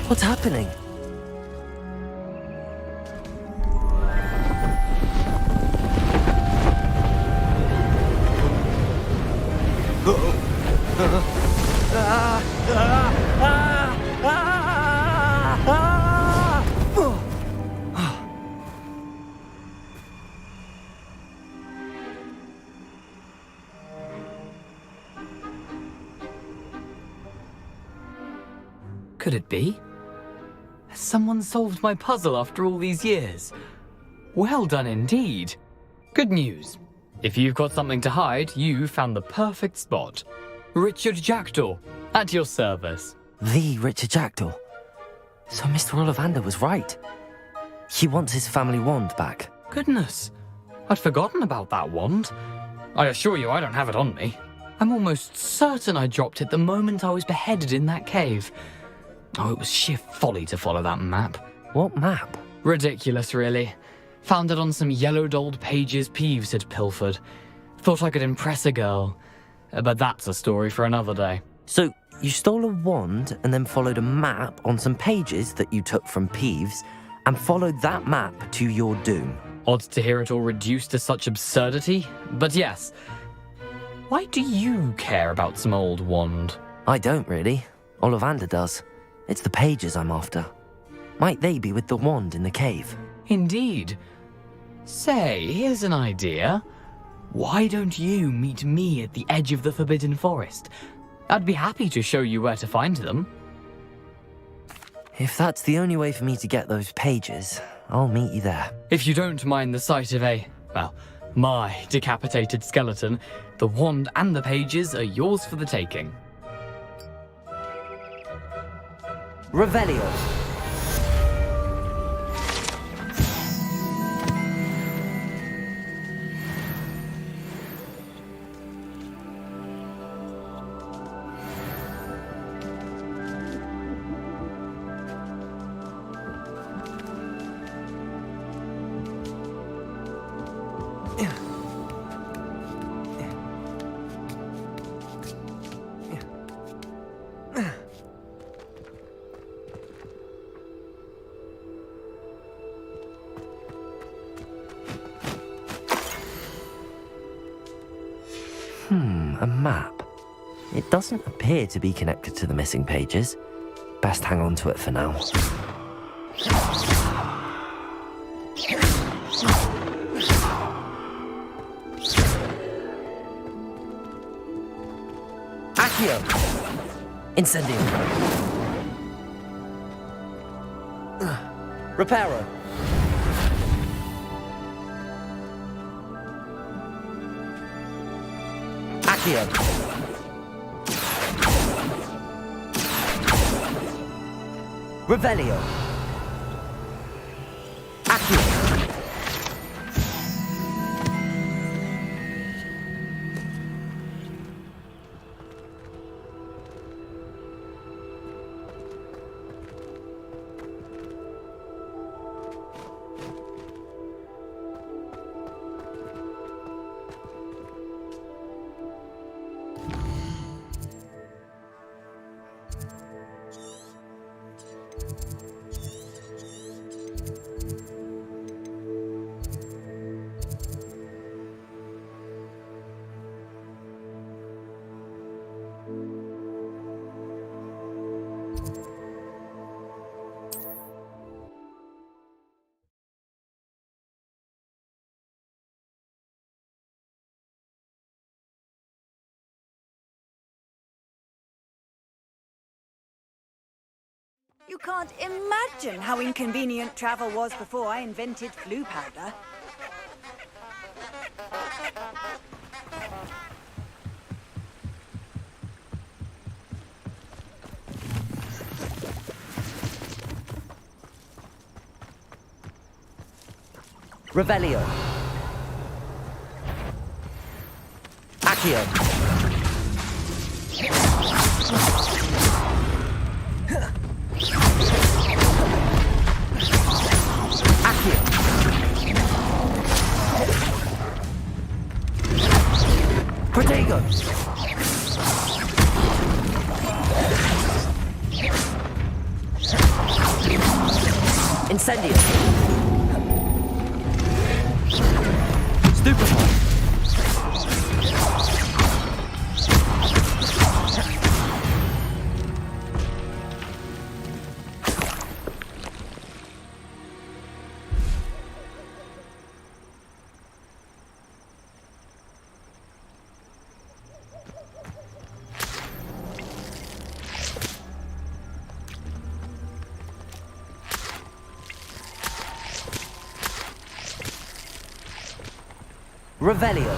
What's happening? Could it be? Has someone solved my puzzle after all these years? Well done indeed. Good news. If you've got something to hide, you found the perfect spot. Richard Jackdaw, at your service. The Richard Jackdaw. So Mr. Ollivander was right. He wants his family wand back. Goodness, I'd forgotten about that wand. I assure you I don't have it on me. I'm almost certain I dropped it the moment I was beheaded in that cave. Oh, it was sheer folly to follow that map. What map? Ridiculous, really. Found it on some yellowed old pages Peeves had pilfered. Thought I could impress a girl. But that's a story for another day. So, you stole a wand and then followed a map on some pages that you took from Peeves and followed that map to your doom. Odd to hear it all reduced to such absurdity, but yes. Why do you care about some old wand? I don't, really. Ollivander does. It's the pages I'm after. Might they be with the wand in the cave? Indeed. Say, here's an idea. Why don't you meet me at the edge of the Forbidden Forest? I'd be happy to show you where to find them. If that's the only way for me to get those pages, I'll meet you there. If you don't mind the sight of my decapitated skeleton, the wand and the pages are yours for the taking. Revelio. A map. It doesn't appear to be connected to the missing pages. Best hang on to it for now. Accio! Incendio! Reparo! Accio! Revelio! Accio! You can't imagine how inconvenient travel was before I invented flu powder. Revelio. Accio. Accio. Protego. Incendio. Stupefy. Revelio.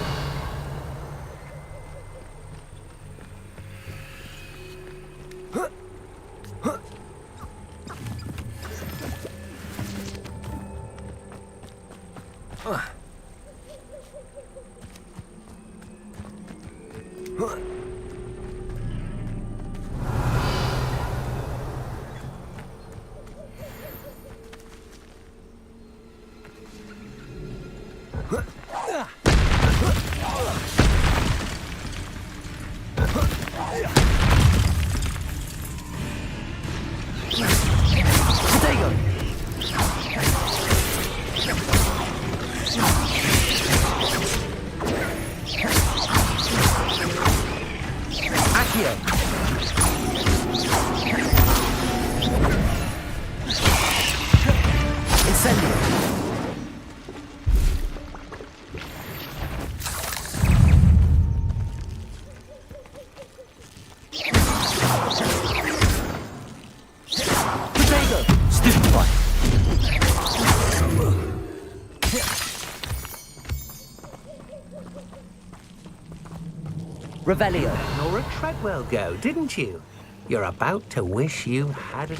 Revelio. Nora Treadwell go, didn't you? You're about to wish you hadn't.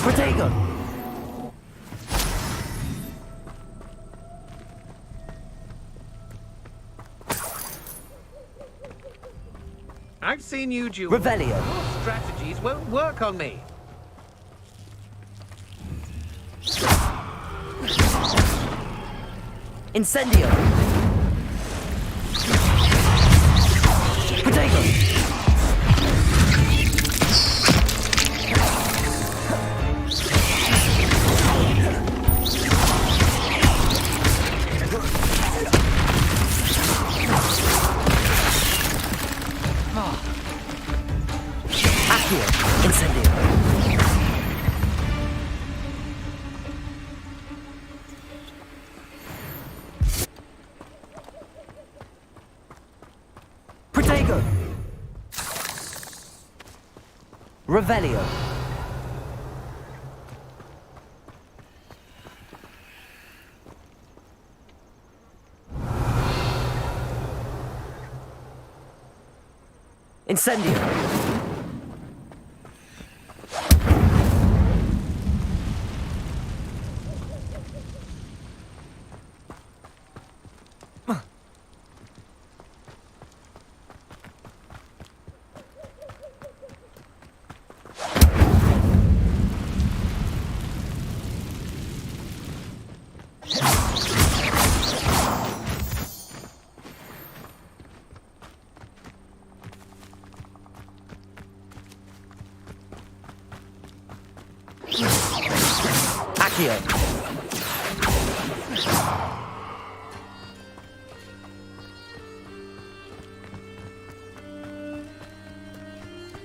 Protego. I've seen you duel. Revelio. Your strategies won't work on me. Incendio. Protego. Protego! Revelio. Incendio.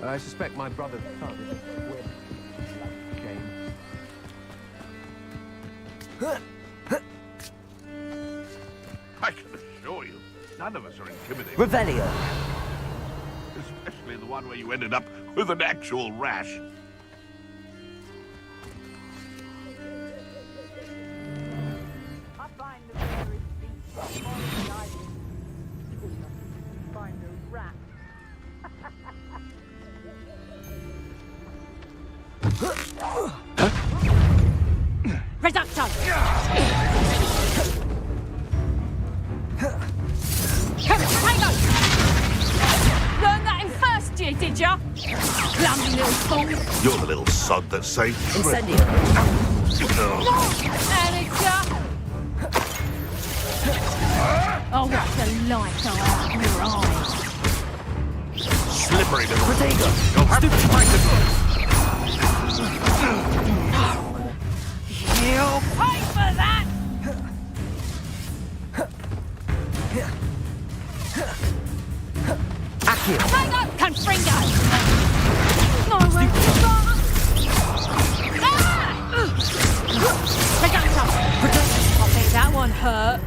I suspect my brother's son is a web game. I can assure you, none of us are intimidated. Revelio. Especially the one where you ended up with an actual rash. I find the very deep, find a rat. Reducto! Potato! Learned that in first year, did ya? Clumsy little fool! You're the little sod that saved Incendio! Amateur! Oh, what the light I have in your eyes! Slippery little Protego! You'll have to fight it. You'll pay for that! Accio! Potato! Confringo! Nowhere to run! Reducto! I think that one hurt.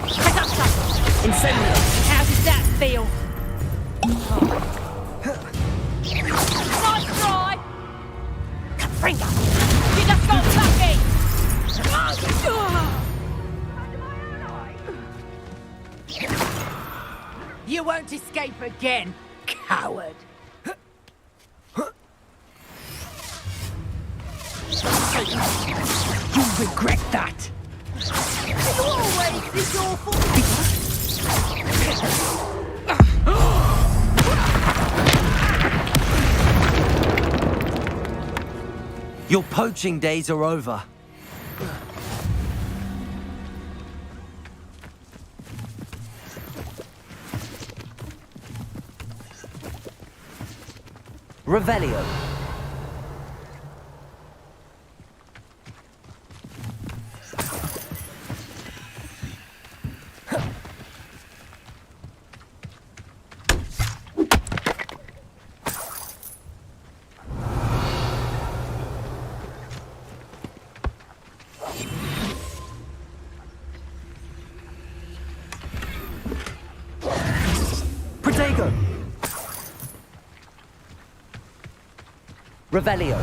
Reducto! Incendio! How does that feel? Nice try! Confringo! You just got lucky! You won't escape again, coward! You'll regret that! You always this awful! Your poaching days are over. Revelio. Protego. Revelio.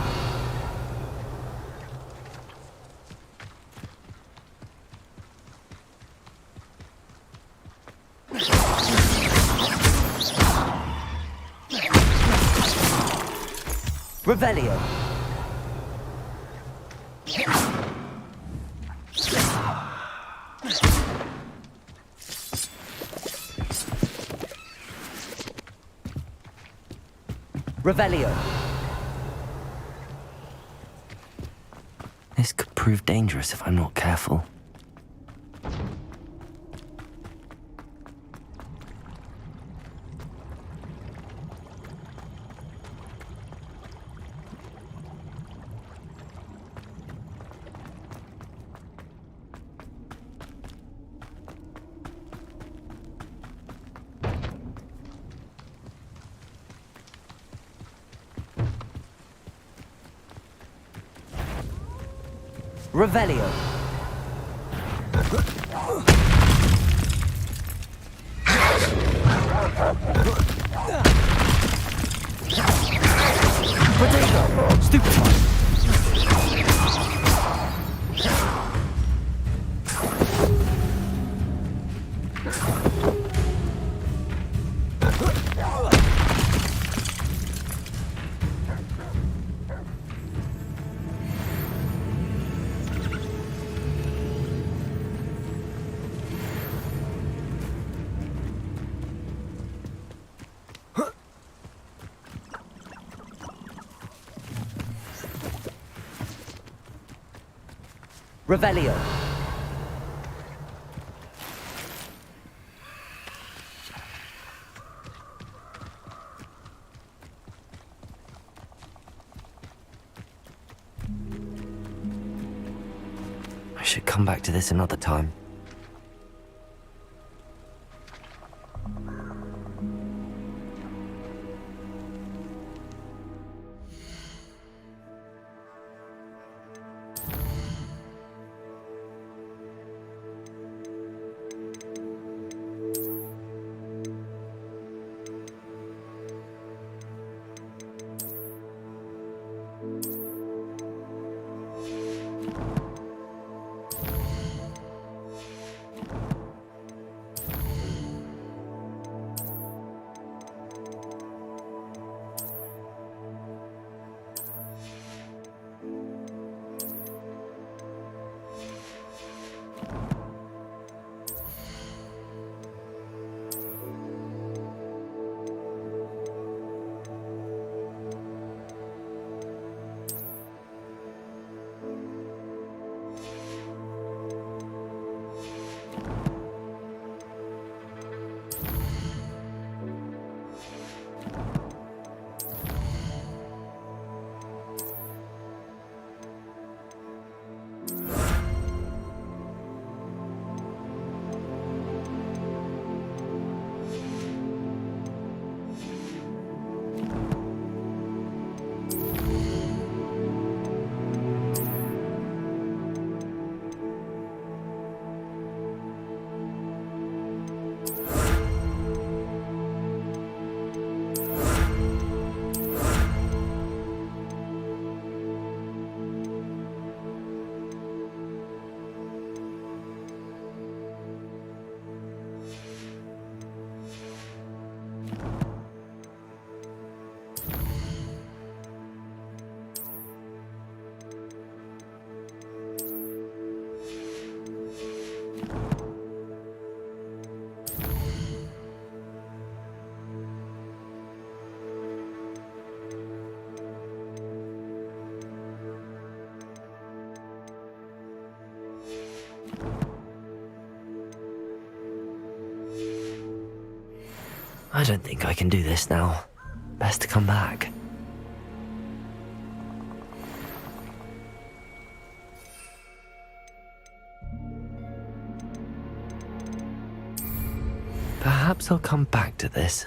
Revelio. Revelio. This could prove dangerous if I'm not careful. Revelio. Potato! Stupefy! Revelio. I should come back to this another time. I don't think I can do this now. Best to come back. Perhaps I'll come back to this.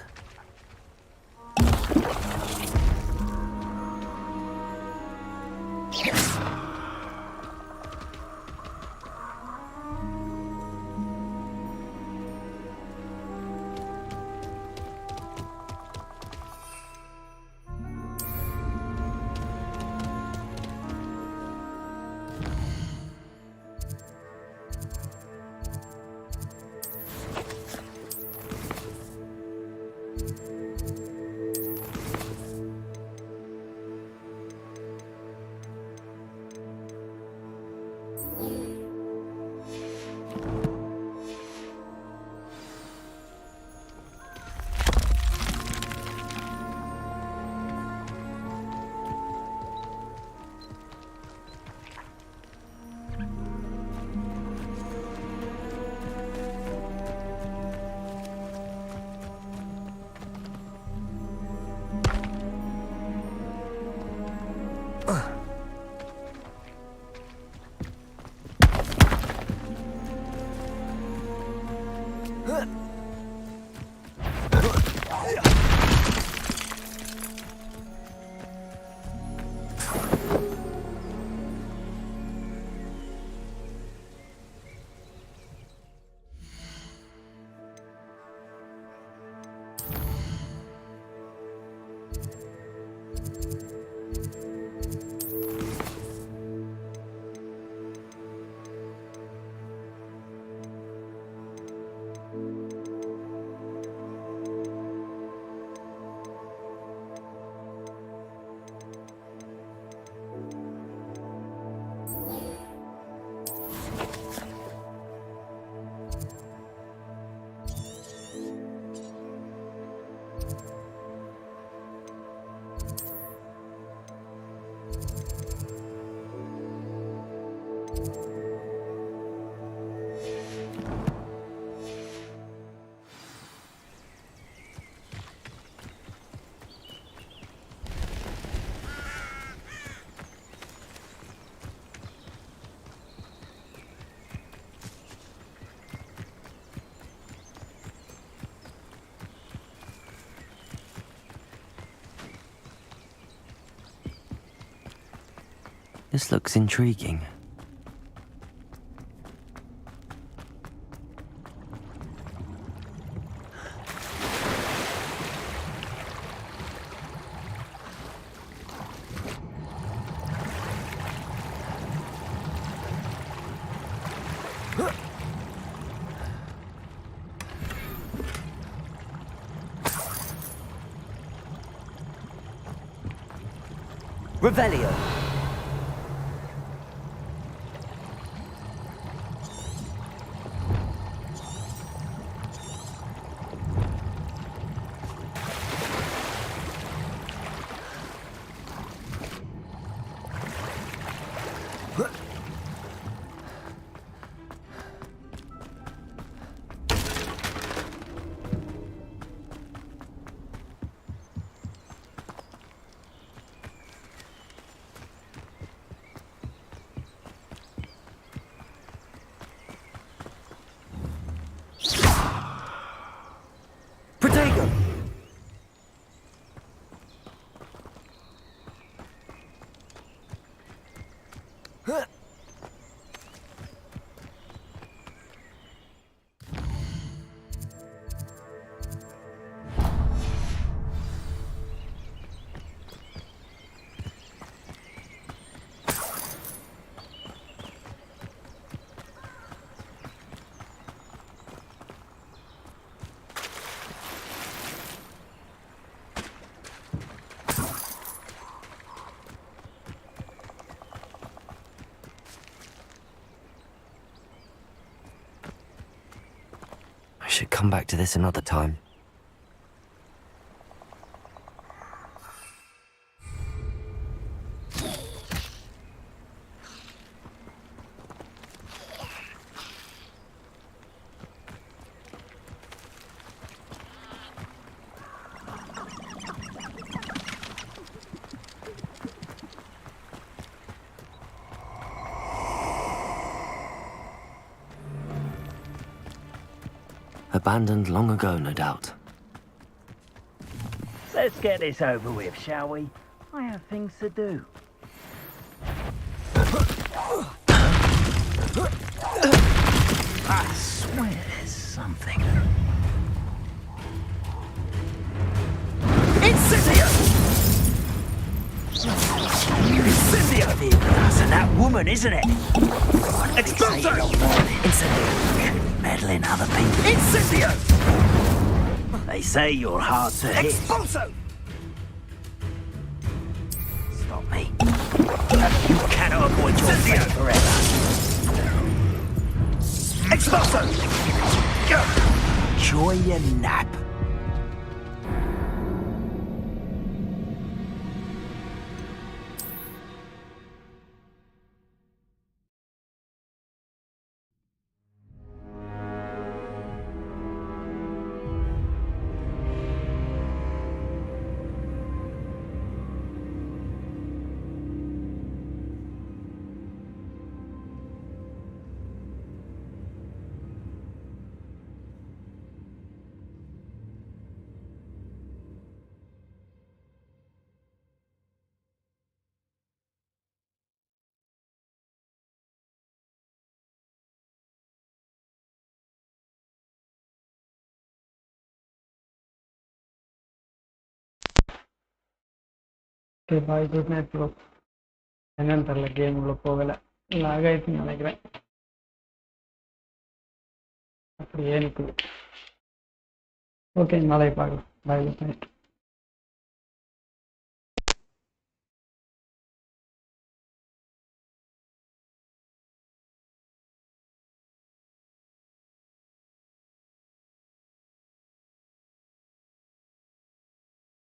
This looks intriguing. Revelio. Protego. I should come back to this another time. Abandoned long ago, no doubt. Let's get this over with, shall we? I have things to do. I swear there's something. Incendio! Incendio! Us and that woman, isn't it? Exploso! Incendio! Meddling other people. Incendio! They say you're hard to hit. Expulso! Stop me. You cannot avoid your fate forever. Expulso! Enjoy your nap. Okay, bye, good night bro. என்னன்னு game உள்ள போகல lock ஆயிடுச்சுன்னு நினைக்கிறேன். அப்படியே நிற்குது. Okay நாளைக்கு பார்க்கலாம். பாய், good night.